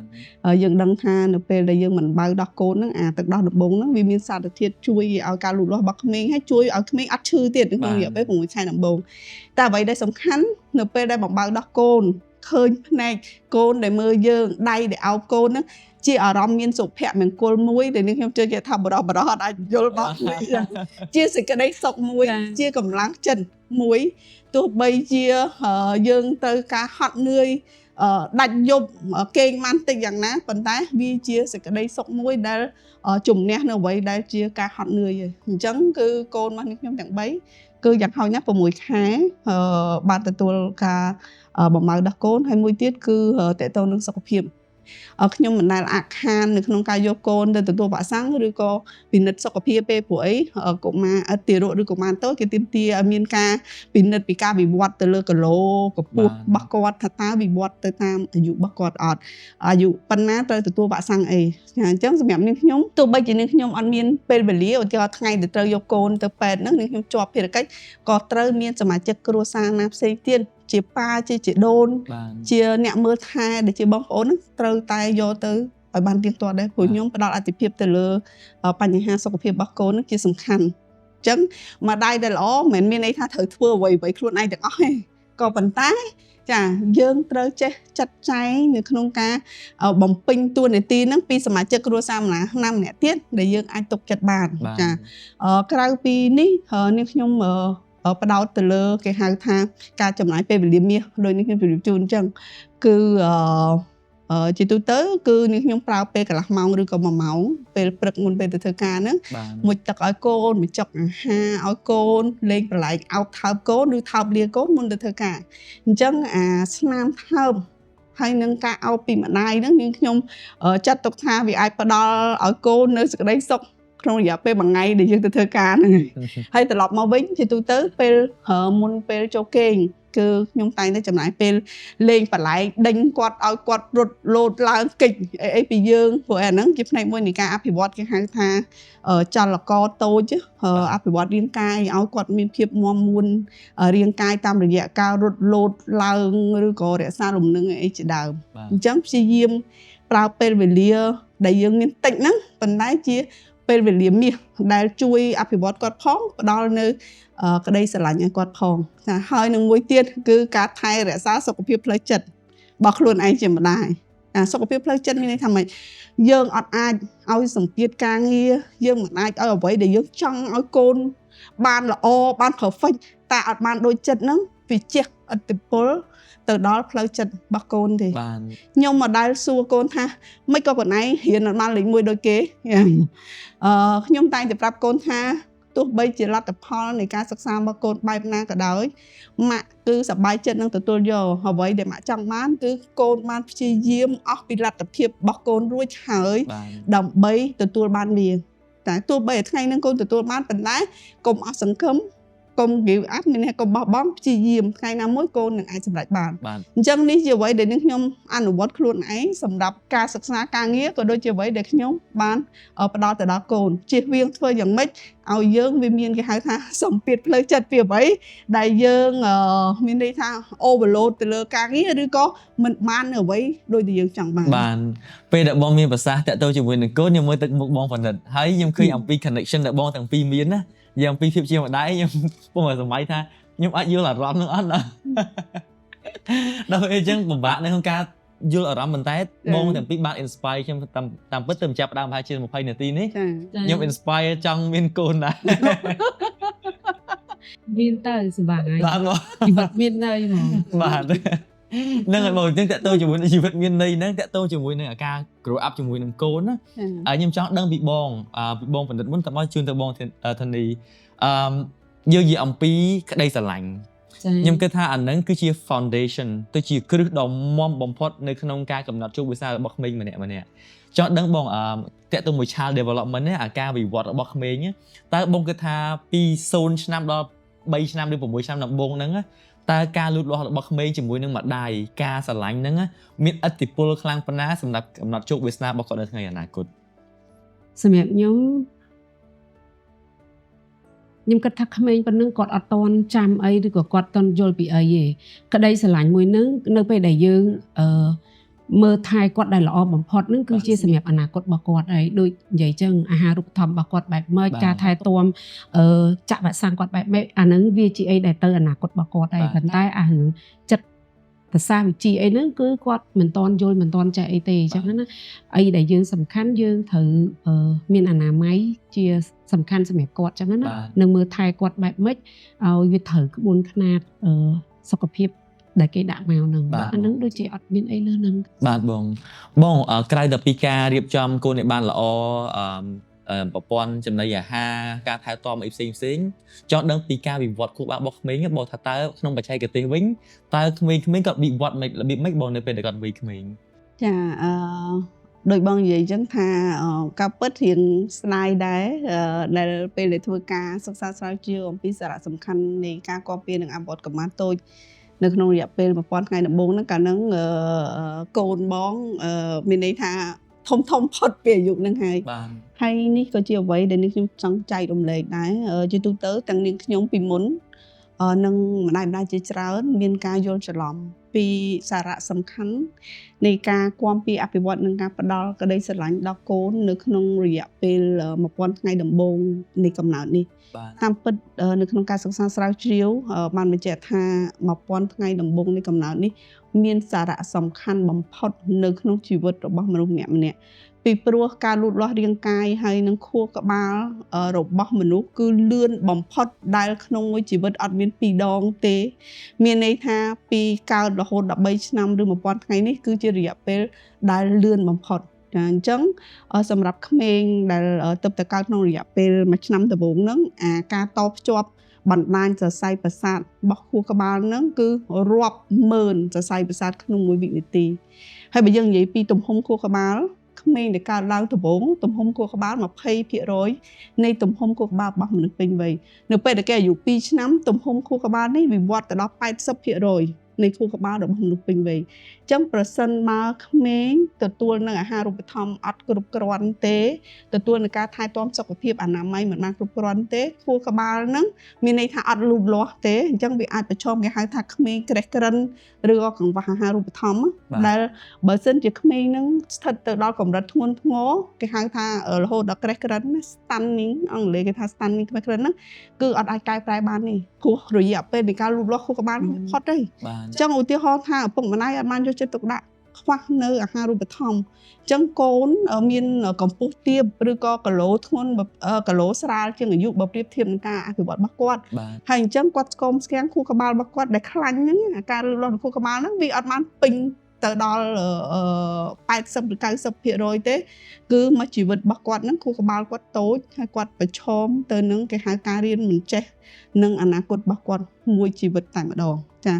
យើងដឹងថានៅពេលដែលយើងមិនបើដោះកូនហ្នឹងអាទឹកដោះដំបូងហ្នឹងវាមានសារធាតុជួយឲ្យការលូតលាស់របស់ក្មេងហើយជួយឲ្យក្មេងអត់ឈឺទៀតក្នុងរយៈពេល6ខែដំបូងតែអ្វីដែលសំខាន់នៅពេលដែលបំបើដោះកូនឃើញភ្នែកកូនដែលមើលយើងដៃដែលអោបកូនហ្នឹងជាអារម្មណ៍មានសុភមង្គលមួយដែលខ្ញុំជឿជាក់ថាបរិបទអត់អាចយល់បានជាសេចក្តីសុខមួយជាកម្លាំងចិត្តមួយទោះបីជាយើងទៅការហត់នឿយដាច់យប់គេងបានតិចយ៉ាងណាប៉ុន្តែវាជាសេចក្តីសុខមួយដែលជំនះនៅអ្វីដែលជាការហត់នឿយអញ្ចឹងគឺកូនរបស់ខ្ញុំទាំង3គឺយ៉ាងហោចណាស់6ខែបានទទួលការបំរើដោះកូនហើយមួយទៀតគឺតេតទៅនឹងសុខភាពខ្ញុំមិនដែលអាក់ខាននៅក្នុងការយកកូនទៅទទួលវ៉ាក់សាំងឬក៏ពិនិត្យសុខភាពពេលព្រោះអីកុមារអតិរោគឬកុមារតូចគេទាមទារឲ្យមានការពិនិត្យពីការវិវត្តទៅលើគីឡូកម្ពស់របស់គាត់ថាតើវិវត្តទៅតាមអាយុរបស់គាត់អត់អាយុប៉ុណ្ណាត្រូវទទួលវ៉ាក់សាំងអីអញ្ចឹងសម្រាប់នាងខ្ញុំទោះបីជានាងខ្ញុំអត់មានពេលវេលាឧទាហរណ៍ថ្ងៃដែលត្រូវយកកូនទៅពេទ្យហ្នឹងនាងខ្ញុំជាប់ភារកិច្ចក៏ត្រូវមានសមាជិកគ្រួសារណាផ្សេងទៀតជាប៉ាជាដូនជាអ្នកមើលថែដែលជាបងប្អូនហ្នឹងត្រូវតែយកទៅឲ្យបានទៀងទាត់ដែរព្រោះខ្ញុំផ្ដល់អាទិភាពទៅលើបញ្ហាសុខភាពរបស់កូនហ្នឹងជាសំខាន់អញ្ចឹងម្ដាយដែលល្អមិនមានន័យថាត្រូវធ្វើអ្វីខ្លួនឯងទាំងអស់ទេក៏ប៉ុន្តែចាយើងត្រូវចេះចាត់ចែងនៅក្នុងការបំពេញតួនាទីហ្នឹងពីសមាជិកគ្រួសារម្នាក់ទៀតដែលយើងអាចទុកចិត្តបានចាក្រៅពីនេះនាងខ្ញុំផ្ដោតទៅលើគេហៅថាការចំណាយពេលវេលាមាសដោយនេះខ្ញុំជម្រាបជូនអញ្ចឹងគឺជាទូទៅគឺនាងខ្ញុំប្រើពេលកន្លះម៉ោងឬក៏1ម៉ោងពេលព្រឹកមុនពេលទៅធ្វើការហ្នឹងមុជទឹកឲ្យកូនបញ្ចុកអាហារឲ្យកូនលេងប្រឡែងអោបថើបកូនឬថើបលាកូនមុនទៅធ្វើការអញ្ចឹងអាស្នាមថើបហើយនឹងការអោបពីម្ដាយហ្នឹងនាងខ្ញុំចាត់ទុកថាវាអាចផ្ដល់ឲ្យកូននៅសេចក្តីសុខក្នុងរយៈពេលមួយថ្ងៃដែលយើងទៅធ្វើការហ្នឹងហើយត្រឡប់មកវិញជាទូទៅពេលមុនពេលចូលគេងគឺខ្ញុំតែងតែចំណាយពេលលេងបន្លែងដេញគាត់ឲ្យគាត់រត់លោតឡើងកិច្ចអីពីយើងព្រោះអាហ្នឹងជាផ្នែកមួយនៃការអភិវឌ្ឍគេហៅថាចលករតូចអភិវឌ្ឍរាងកាយឲ្យគាត់មានភាពមាំមួនរាងកាយតាមរយៈការរត់លោតឡើងឬក៏រក្សាលំនឹងអីជាដើមអញ្ចឹងព្យាយាមប្រើពេលវេលាដែលយើងមានតិចហ្នឹងប៉ុន្តែជាពេលវេលាមាសដែលជួយអភិវឌ្ឍគាត់ផងផ្ដល់នៅក្តីស្រឡាញ់ឲ្យគាត់ផងចាហើយនឹងមួយទៀតគឺការថែរក្សាសុខភាពផ្លូវចិត្តរបស់ខ្លួនឯងជាម្ដាយសុខភាពផ្លូវចិត្តមានន័យថាម៉េចយើងអត់អាចឲ្យសម្ពាធការងារយើងមិនអាចឲ្យអ្វីដែលយើងចង់ឲ្យកូនបានល្អបាន perfect តែអត់បានដូចចិត្តហ្នឹងវាជះឥទ្ធិពលទៅដល់ផ្លូវចិត្តរបស់កូនទេខ្ញុំមកដែលសួរកូនថាមិនក៏ខ្លួនឯងរៀនអត់បានលេខ1ដូចគេខ្ញុំតែងតែប្រាប់កូនថាទោះបីជាលទ្ធផលនៃការសិក្សារបស់កូនបែបណាក៏ដោយម៉ាក់គឺសប្បាយចិត្តនឹងទទួលយកអ្វីដែលម៉ាក់ចង់បានគឺកូនបានព្យាយាមអស់ពីលទ្ធភាពរបស់កូនរួចហើយដើម្បីទទួលបានវាតែទោះបីថ្ងៃហ្នឹងកូនទទួលបានប៉ុន្តែកុំអស់សង្ឃឹមកុំ give up មានតែកុំបោះបង់ព្យាយាមថ្ងៃណាមួយកូននឹងអាចសម្រេចបានអញ្ចឹងនេះជាអ្វីដែលខ្ញុំអនុវត្តខ្លួនឯងសម្រាប់ការសិក្សាការងារក៏ដូចជាអ្វីដែលខ្ញុំបានផ្ដល់ទៅដល់កូនជៀសវាងធ្វើយ៉ាងម៉េចឲ្យយើងវាមានគេហៅថាសម្ពាធផ្លូវចិត្តពីអ្វីដែលយើងមានន័យថា overload ទៅលើការងារឬក៏មិនបាននៅអ្វីដូចដែលយើងចង់បានពេលដែលបងមានប្រសាសន៍តាក់ទងជាមួយនឹងកូនខ្ញុំមើលទឹកមុខបងបណ្ឌិតហើយខ្ញុំឃើញអំពី connection ដែលបងទាំងពីរមានណាយ៉ាងពីភាពជាម្ដាយខ្ញុំពុំឲ្យសម័យថាខ្ញុំអាចយល់អារម្មណ៍នឹងអត់ណាដល់ពេលអញ្ចឹងពិបាកនៅក្នុងការយល់អារម្មណ៍ប៉ុន្តែបងទាំងពីរបាន inspire ខ្ញុំតាមពិតទៅចាប់ដើមប្រហែលជា20នាទីនេះខ្ញុំ inspire ចង់មានកូនដែរមានទៅសម្រាប់ហើយជីវិតមានន័យហ្មងបាទនឹងឲ្យបងអញ្ចឹងតាក់ទងជាមួយនឹងជីវិតមានន័យហ្នឹងតាក់ទងជាមួយនឹងការ grow up ជាមួយនឹងកូនណាខ្ញុំចង់ដឹងពីបងបណ្ឌិតមុនតើមកជូនទៅបងធានីយើងនិយាយអំពីក្តីស្រឡាញ់ខ្ញុំគិតថាអាហ្នឹងគឺជា foundation ទៅជាគ្រឹះដ៏មាំបំផុតនៅក្នុងការកំណត់ជោគវាសនារបស់ក្មេងម្នាក់ចង់ដឹងបងតាក់ទងមួយ child development នេះអាការវិវត្តរបស់ក្មេងតើបងគិតថាពី0ឆ្នាំដល់3ឆ្នាំឬ6ឆ្នាំដំបូងហ្នឹងតើការលូតលាស់របស់ក្មេងជាមួយនឹងម្ដាយការស្រឡាញ់ហ្នឹងមានឥទ្ធិពលខ្លាំងប៉ុណ្ណាសម្រាប់កំណត់ជោគវាសនារបស់គាត់នៅថ្ងៃអនាគតសម្រាប់ខ្ញុំ ខ្ញុំគិតថាក្មេងប៉ុណ្ណឹងគាត់អត់តន់ចាំអីឬក៏គាត់តន់យល់ពីអីទេក្តីស្រឡាញ់មួយហ្នឹងនៅពេលដែលយើងមើលថែគាត់ដែលល្អបំផុតហ្នឹងគឺជាសម្រាប់អនាគតរបស់គាត់ហើយដូចនិយាយចឹងអាហារូបត្ថម្ភរបស់គាត់បែបម៉េចការថែទាំចាក់វ៉ាក់សាំងគាត់បែបម៉េចអាហ្នឹងវាជាអីដែលទៅអនាគតរបស់គាត់ហើយប៉ុន្តែអារឿងចិត្តភាសាវិទ្យាអីហ្នឹងគឺគាត់មិនតន់យល់មិនតន់ចេះអីទេអញ្ចឹងណាអីដែលយើងសំខាន់យើងត្រូវមានអនាម័យជាសំខាន់សម្រាប់គាត់អញ្ចឹងណានឹងមើលថែគាត់បែបម៉េចឲ្យវាត្រូវក្បួនខ្នាតសុខភាពដែលគេដាក់មកហ្នឹងអាហ្នឹងដូចជាអត់មានអីលើហ្នឹងបាទបងក្រៅពីការរៀបចំកូនឲ្យបានល្អប្រព័ន្ធចំណីអាហារការថែទាំអីផ្សេងចង់ដឹងពីការវិវត្តខួរក្បាលរបស់ក្មេងបងថាតើក្នុងបច្ចេកទេសវិញតើក្មេងៗគាត់វិវត្តមិនរបៀបម៉េចបងនៅពេលដែលគាត់វ័យក្មេងចាដោយបងនិយាយចឹងថាការពិតរៀងស្ដាយដែរដែលពេលដែលធ្វើការសិក្សាស្រាវជ្រាវអំពីសារៈសំខាន់នៃការគាំពារនិងអភិវឌ្ឍកុមារតូចនៅក្នុងរយៈពេល1000ថ្ងៃដំបូងហ្នឹងកាលហ្នឹងកូនបងមានន័យថាធំផុតពីអាយុហ្នឹងហើយនេះក៏ជាអ្វីដែលខ្ញុំចង់ចែករំលែកដែរជាទូទៅទាំងនាងខ្ញុំពីមុននិងម្ដាយជាច្រើនមានការយល់ច្រឡំពីសារៈសំខាន់នៃការគាំពារអភិវឌ្ឍនិងការផ្ដល់ក្តីស្រឡាញ់ដល់កូននៅក្នុងរយៈពេល1000ថ្ងៃដំបូងនៃកំណើតនេះតាមពិតនៅក្នុងការសិក្សាស្រាវជ្រាវបានបញ្ជាក់ថា1000ថ្ងៃដំបូងនៃកំណើតនេះមានសារៈសំខាន់បំផុតនៅក្នុងជីវិតរបស់មនុស្សម្នាក់ពីព្រោះការលូតលាស់រាងកាយហើយនិងខួរក្បាលរបស់មនុស្សគឺលឿនបំផុតដែលក្នុងមួយជីវិតអត់មាន2ដងទេមានន័យថាពីកើតរហូត13ឆ្នាំឬ1000ថ្ងៃនេះគឺជារយៈពេលដែលលឿនបំផុតចាអញ្ចឹងសម្រាប់ក្មេងដែលទើបតែកើតក្នុងរយៈពេល1ឆ្នាំដំបូងហ្នឹងការតភ្ជាប់បណ្ដាញសរសៃប្រសាទរបស់ខួរក្បាលហ្នឹងគឺរាប់ម៉ឺនសរសៃប្រសាទក្នុង1វិនាទីហើយបើយើងនិយាយពីទំហំខួរក្បាលក្មេងដែលកើតឡើងដំបូងទំហំខួរក្បាល 20% នៃទំហំខួរក្បាលរបស់មនុស្សពេញវ័យនៅពេលដែលគេអាយុ2ឆ្នាំទំហំខួរក្បាលនេះវិវត្តទៅដល់ 80% នៃខួរក្បាលរបស់មនុស្សពេញវ័យអញ្ចឹងប្រសិនបើក្មេងទទួលនៅអាហារូបត្ថម្ភអត់គ្រប់គ្រាន់ទេទទួលនឹងការថែទាំសុខភាពអនាម័យមិនបានគ្រប់គ្រាន់ទេខួរក្បាលហ្នឹងមានន័យថាអត់លូតលាស់ទេអញ្ចឹងវាអាចប្រឈមគេហៅថាក្មេងក្រេះក្រិនឬក៏កង្វះអាហារូបត្ថម្ភដែលបើសិនជាក្មេងហ្នឹងស្ថិតទៅដល់កម្រិតធ្ងន់ធ្ងរគេហៅថារហូតដល់ក្រេះក្រិន stunning អង់គ្លេសគេថា stunning ក្រេះក្រិនហ្នឹងគឺអត់អាចកែប្រែបានទេព្រោះរយៈពេលនៃការលូតលាស់ខួរក្បាលផុតទេអញ្ចឹងឧទាហរណ៍ថាឪពុកម្ដាយអត់បានយកចិត្តទុកដាក់ខ្វះនៅអាហារូបត្ថម្ភអញ្ចឹងកូនមានកម្ពស់ទាបឬក៏គីឡូធ្ងន់គីឡូស្រាលជាងអាយុបើប្រៀបធៀបនឹងការអភិវឌ្ឍរបស់គាត់ហើយអញ្ចឹងគាត់ស្គមស្គាំងខួរក្បាលរបស់គាត់ដែលខ្លាញ់ហ្នឹងការលូតលាស់នៃខួរក្បាលហ្នឹងវាអត់បានពេញទៅដល់80ឬ90%ទេគឺមួយជីវិតរបស់គាត់ហ្នឹងខួរក្បាលគាត់តូចហើយគាត់ប្រឈមទៅនឹងគេហៅការរៀនមិនចេះនឹងអនាគតរបស់គាត់មួយជីវិតតែម្ដងចា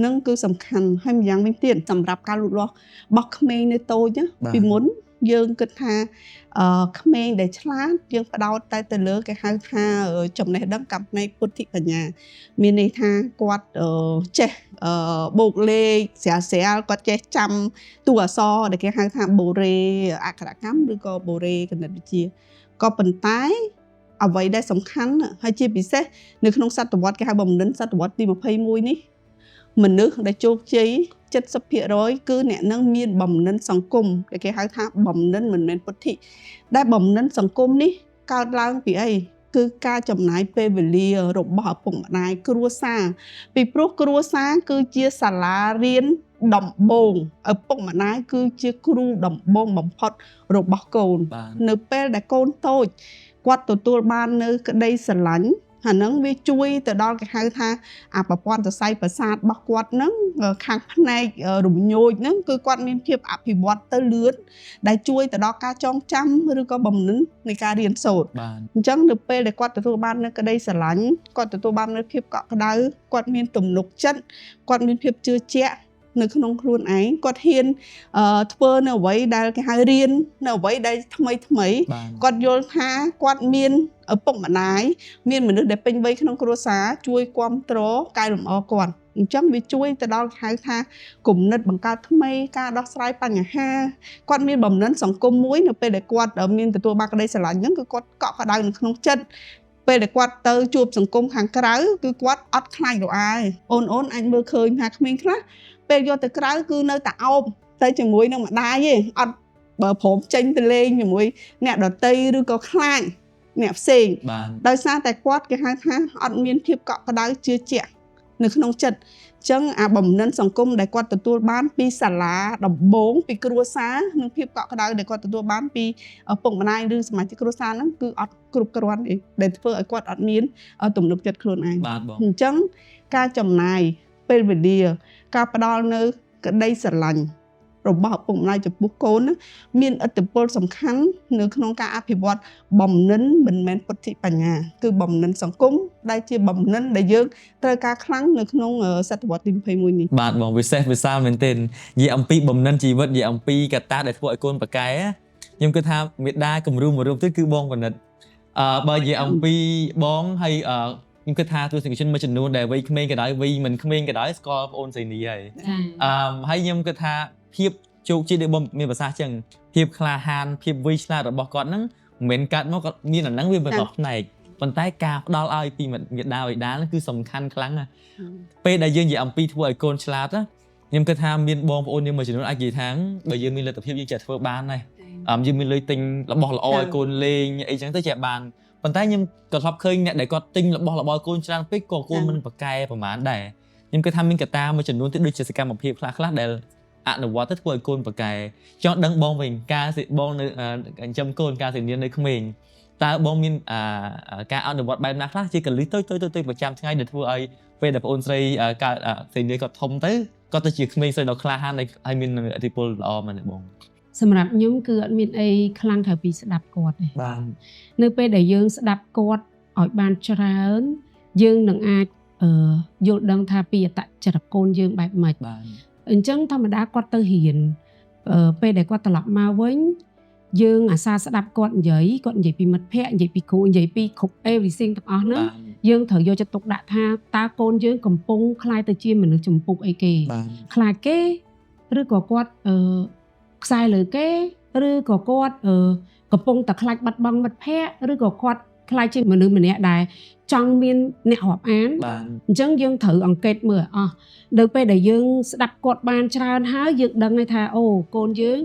នឹងគឺសំខាន់ហើយម្យ៉ាងវិញទៀតសម្រាប់ការលូតលាស់របស់ក្មេងនៅតូចពីមុនយើងគិតថាក្មេងដែលឆ្លាតយើងផ្ដោតតែទៅលើគេហៅថាចំណេះដឹងកម្មផ្នែកពុទ្ធិបញ្ញាមានន័យថាគាត់ចេះបូកលេខស្រាលគាត់ចេះចាំតួអក្សរដែលគេហៅថាបូរេអក្ខរកម្មឬក៏បូរេគណិតវិទ្យាក៏ប៉ុន្តែអ្វីដែលសំខាន់ហើយជាពិសេសនៅក្នុងសតវត្សគេហៅបំណិនសតវត្សទី21នេះមនុស្សដែលជោគជ័យ 70% គឺអ្នកនឹងមានបំណិនសង្គមដែលគេហៅថាបំណិនមិនមែនពុទ្ធិដែលបំណិនសង្គមនេះកើតឡើងពីអីគឺការចំណាយពេលវេលារបស់ឪពុកម្ដាយគ្រួសារពីព្រោះគ្រួសារគឺជាសាលារៀនដំបូងឪពុកម្ដាយគឺជាគ្រូដំបូងបំផុតរបស់កូននៅពេលដែលកូនតូចគាត់ទទួលបាននៅក្តីស្រឡាញ់អាហ្នឹងវាជួយទៅដល់គេហៅថាប្រព័ន្ធសរសៃប្រសាទរបស់គាត់ហ្នឹងខាងផ្នែករំញោចហ្នឹងគឺគាត់មានភាពអភិវឌ្ឍទៅលឿនដែលជួយទៅដល់ការចងចាំឬក៏បំណិននៃការរៀនសូត្រអញ្ចឹងនៅពេលដែលគាត់ទទួលបាននៅក្តីស្រឡាញ់គាត់ទទួលបាននៅភាពកក់ក្ដៅគាត់មានទំនុកចិត្តគាត់មានភាពជឿជាក់នៅក្នុងខ្លួនឯងគាត់ហ៊ានធ្វើនៅអ្វីដែលគេហៅរៀននៅអ្វីដែលថ្មីគាត់យល់ថាគាត់មានឪពុកម្ដាយមានមនុស្សដែលពេញវ័យក្នុងគ្រួសារជួយគ្រប់គ្រងកែលម្អគាត់អញ្ចឹងវាជួយទៅដល់ហៅថាគំនិតបង្កើតថ្មីការដោះស្រាយបញ្ហាគាត់មានបំណិនសង្គមមួយនៅពេលដែលគាត់មានទទួលបានក្តីស្រឡាញ់ហ្នឹងគឺគាត់កក់ក្ដៅនៅក្នុងចិត្ត ពេលដែលគាត់ទៅជួបសង្គមខាងក្រៅគឺគាត់អត់ខ្លាចរអាយអូនអញមើលឃើញថាក្មេងខ្លះពេលយកទៅក្រៅគឺនៅតែអោបទៅជាមួយនឹងម្ដាយទេអត់បើព្រមចេញទៅលេងជាមួយអ្នកដតីឬក៏ខ្លាចអ្នកផ្សេងដោយសារតែគាត់គេហៅថាអត់មានភាពកក់ក្ដៅជឿជាក់នៅក្នុងចិត្តអញ្ចឹងអាបំណិនសង្គមដែលគាត់ទទួលបានពីសាលាដំបូងពីគ្រួសារនិងភាពកក់ក្ដៅដែលគាត់ទទួលបានពីឪពុកម្ដាយឬសមាជិកគ្រួសារហ្នឹងគឺអត់គ្រប់គ្រាន់ទេដែលធ្វើឲ្យគាត់អត់មានទំនុកចិត្តខ្លួនឯងអញ្ចឹងការចំណាយពេលវេលាការផ្ដល់នៅក្ដីស្រឡាញ់របស់ឪពុកម្ដាយចំពោះកូនមានឥទ្ធិពលសំខាន់នៅក្នុងការអភិវឌ្ឍបំណិនមិនមែនពុទ្ធិបញ្ញាគឺបំណិនសង្គមដែលជាបំណិនដែលយើងត្រូវការខ្លាំងនៅក្នុងសតវត្សទី21នេះបាទបងវិសេសវិសាលមែនទែននិយាយអំពីបំណិនជីវិតនិយាយអំពីកត្តាដែលធ្វើឲ្យកូនប្រកែខ្ញុំគិតថាមេដាគំរូមួយរូបទៀតគឺបងបណ្ឌិតបើនិយាយអំពីបងហើយខ្ញុំគិតថាទស្សនិកជនមួយចំនួនដែលវ័យក្មេងក៏ដោយវ័យមិនក្មេងក៏ដោយស្គាល់បងអូនសេនីហើយហើយខ្ញុំគិតថាភាពជោគជ័យដែលបងមានប្រសាសន៍ចឹងភាពក្លាហានភាពវៃឆ្លាតរបស់គាត់ហ្នឹងមិនមែនកាត់មកគាត់មានអាហ្នឹងវាបន្តផ្នែកប៉ុន្តែការផ្ដល់ឲ្យពីមេដាបិតាគឺសំខាន់ខ្លាំងណាស់ពេលដែលយើងនិយាយអំពីធ្វើឲ្យកូនឆ្លាតណាខ្ញុំគិតថាមានបងប្អូនយើងមួយចំនួនអាចនិយាយថាបើយើងមានលទ្ធភាពយើងចេះធ្វើបានដែរយើងមានលុយទិញរបស់ល្អឲ្យកូនលេងអីចឹងទៅចេះបានប៉ុន្តែខ្ញុំក៏ធ្លាប់ឃើញអ្នកដែលគាត់ទិញរបស់ល្អឲ្យកូនច្រើនពេកក៏កូនមិនប្រកែប្រហែលដែរខ្ញុំគិតថាមានកត្តាមួយចំនួនទៀតដូចជាសកម្មភាពខ្លះដែលអនុវត្តទៅធ្វើឲ្យកូនប្រកែចង់ដឹងបងវិញការបងនៅចិញ្ចឹមកូនការសេនានៅក្មេងតើបងមានការអនុវត្តបែបណាខ្លះជាកលិះទៅប្រចាំថ្ងៃដែលធ្វើឲ្យពេលដែលបងអូនស្រីកើតសេនាគាត់ធំទៅគាត់ទៅជាក្មេងស្រីដ៏ក្លាហានហើយមានឥទ្ធិពលល្អមែនទេបងសម្រាប់ខ្ញុំគឺអត់មានអីខ្លាំងក្រៅពីស្ដាប់គាត់ទេបាទនៅពេលដែលយើងស្ដាប់គាត់ឲ្យបានច្រើនយើងនឹងអាចយល់ដឹងថាពីអត្តចរិតកូនយើងបែបម៉េចបាទអញ្ចឹងធម្មតាគាត់ទៅរៀនពេលដែលគាត់ត្រឡប់មកវិញយើងអាសាស្ដាប់គាត់និយាយពីមិត្តភ័ក្តិនិយាយពីគ្រូនិយាយពីគ្រប់ everything ទាំងអស់ហ្នឹងយើងត្រូវយកចិត្តទុកដាក់ថាតើកូនយើងកំពុងខ្លាយទៅជាមនុស្សចំពុកអីគេខ្លាចគេឬក៏គាត់ខ្សែលើគេឬក៏គាត់កំពុងតែខ្លាចបាត់បង់មិត្តភ័ក្តិឬក៏គាត់ខ្លាចជាមនុស្សម្នាក់ដែលចង់មានអ្នករាប់អានអញ្ចឹងយើងត្រូវអង្កេតមើលអស់ដល់ពេលដែលយើងស្ដាប់គាត់បានច្រើនហើយយើងដឹងហើយថាអូកូនយើង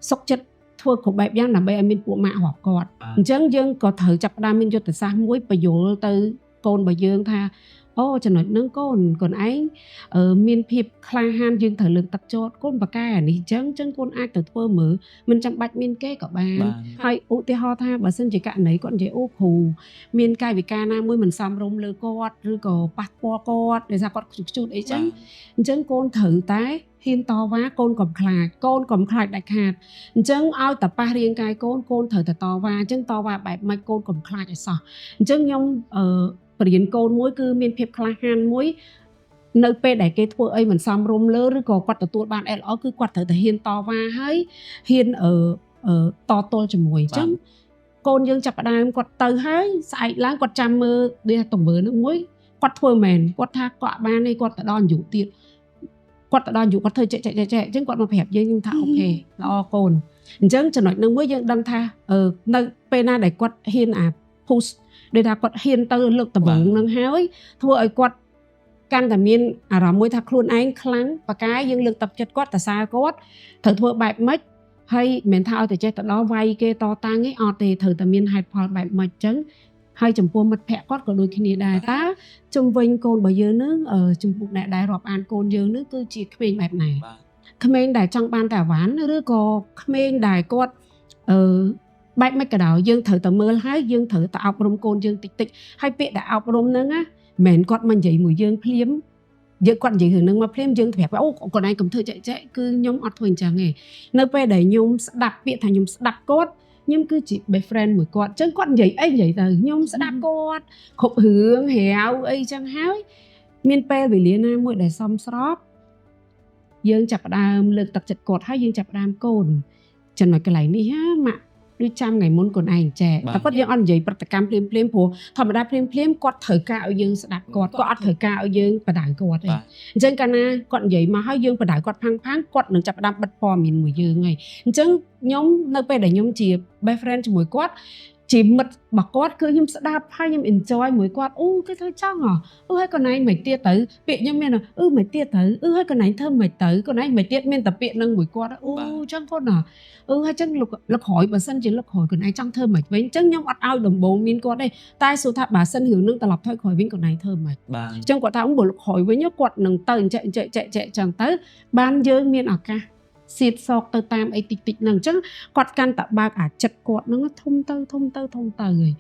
សុខចិត្តធ្វើគ្រប់បែបយ៉ាងដើម្បីឲ្យមានពួកម៉ាក់រាប់គាត់អញ្ចឹងយើងក៏ត្រូវចាប់ផ្ដើមមានយុទ្ធសាស្ត្រមួយបញ្យល់ទៅកូនរបស់យើងថាអូចំណុចហ្នឹងកូនឯងមានភាពក្លាហានយើងត្រូវលើកទឹកចិត្តកូនបកែអានេះអញ្ចឹងកូនអាចទៅធ្វើមើលមិនចាំបាច់មានគេក៏បានហើយឧទាហរណ៍ថាបើសិនជាករណីគាត់និយាយអូគ្រូមានកាយវិការណាមួយមិនសមរម្យលើគាត់ឬក៏ប៉ះពាល់គាត់ដោយសារគាត់ខ្ជូតអីចឹងអញ្ចឹងកូនត្រូវតែហ៊ានតវ៉ាកូនកុំខ្លាចដាច់ខាតអញ្ចឹងឲ្យតែប៉ះរាងកាយកូនត្រូវតែតវ៉ាអញ្ចឹងតវ៉ាបែបម៉េចកូនកុំខ្លាចឲ្យសោះអញ្ចឹងខ្ញុំបរៀនកូនមួយគឺមានភាពក្លាហានមួយនៅពេលដែលគេធ្វើអីមិនសមរម្យលើឬក៏គាត់ទទួលបានល្អគឺគាត់ត្រូវតែហ៊ានតវ៉ាហើយហ៊ានតទល់ជាមួយអញ្ចឹងកូនយើងចាប់ផ្ដើមគាត់ទៅហើយស្អែកឡើងគាត់ចាំមើលដូចទង្វើនឹងមួយគាត់ធ្វើមែនគាត់ថាគាត់បានឯងគាត់ទៅដល់អាយុទៀតគាត់ទៅដល់អាយុគាត់ធ្វើចែកអញ្ចឹងគាត់មកប្រាប់យើងថាអូខេល្អកូនអញ្ចឹងចំណុចនឹងមួយយើងដឹងថានៅពេលណាដែលគាត់ហ៊ានpushដោយថាគាត់ហ៊ានទៅលើកដំបូងនឹងហើយធ្វើឲ្យគាត់កាន់តែមានអារម្មណ៍មួយថាខ្លួនឯងខ្លាំងប៉ាកែយើងលើកទឹកចិត្តគាត់តសារគាត់ត្រូវធ្វើបែបម៉េចហើយមិនមែនថាឲ្យតែចេះទៅដល់វាយគេតតាំងឯងអត់ទេត្រូវតែមានហេតុផលបែបម៉េចអញ្ចឹងហើយចំពោះមិត្តភ័ក្តិគាត់ក៏ដូចគ្នាដែរតើជំវិញកូនរបស់យើងនឹងចំពោះអ្នកដែលរាប់អានកូនយើងនឹងគឺជាក្មេងបែបណាក្មេងដែលចង់បានតែអាវ៉ាន់ឬក៏ក្មេងដែលគាត់បែបមិនក៏ដោយយើងត្រូវតែមើលហើយយើងត្រូវតែអប់រំកូនយើងតិចហើយពាក្យដែលអប់រំហ្នឹងណាមិនមែនគាត់មកនិយាយមួយយើងភ្លាមយើងគាត់និយាយរឿងហ្នឹងមកភ្លាមយើងប្រាប់អូកូនឯងកុំធ្វើចែកគឺខ្ញុំអត់ធ្វើអញ្ចឹងទេនៅពេលដែលខ្ញុំស្ដាប់ពាក្យថាខ្ញុំស្ដាប់គាត់ខ្ញុំគឺជា best friend មួយគាត់អញ្ចឹងគាត់និយាយអីនិយាយទៅខ្ញុំស្ដាប់គាត់គ្រប់រឿងរាវអីអញ្ចឹងហើយមានពេលវេលាណាមួយដែលសមស្របយើងចាប់ផ្ដើមលើកទឹកចិត្តគាត់ហើយយើងចាប់ផ្ដើមកូនចំណុចកន្លែងនេះណាម៉ាក់ដូចចាំថ្ងៃមុនខ្លួនឯងចែកតែគាត់យើងអត់និយាយប្រតិកម្មភ្លាមព្រោះធម្មតាភ្លាមគាត់ត្រូវការឲ្យយើងស្ដាប់គាត់អត់ត្រូវការឲ្យយើងបដៅគាត់ទេអញ្ចឹងកាលណាគាត់និយាយមកហើយយើងបដៅគាត់ផាំងគាត់នឹងចាប់ផ្ដើមបិទព័ត៌មានមួយយើងហើយអញ្ចឹងខ្ញុំនៅពេលដែលខ្ញុំជា best friend ជាមួយគាត់ chỉ mật bà quát cứ nhưng đạp hay nhưng enjoy mới quát cái thôi chăng à hay con này mày tia tới bị nhưng men là mày tia tới hay con này thơm mày tới con này mày tia men tập bị nâng mới quát chăng con à hay chăng lục hỏi bà sân chỉ lục hỏi con này chăng thơm mày với chăng nhau ăn ao đồng bồn min quát đây tai số tháp bà sân hướng nâng tập thôi khỏi với con này thơm mày chăng quát tao cũng bộ lục hỏi với nhớ quát nâng tơi chạy chẳng tới ban dương miên ở ca xịt sọc từ tam ấy tịch nâng chứ quạt can tập ba cả chật quạt nó thông tơ rồi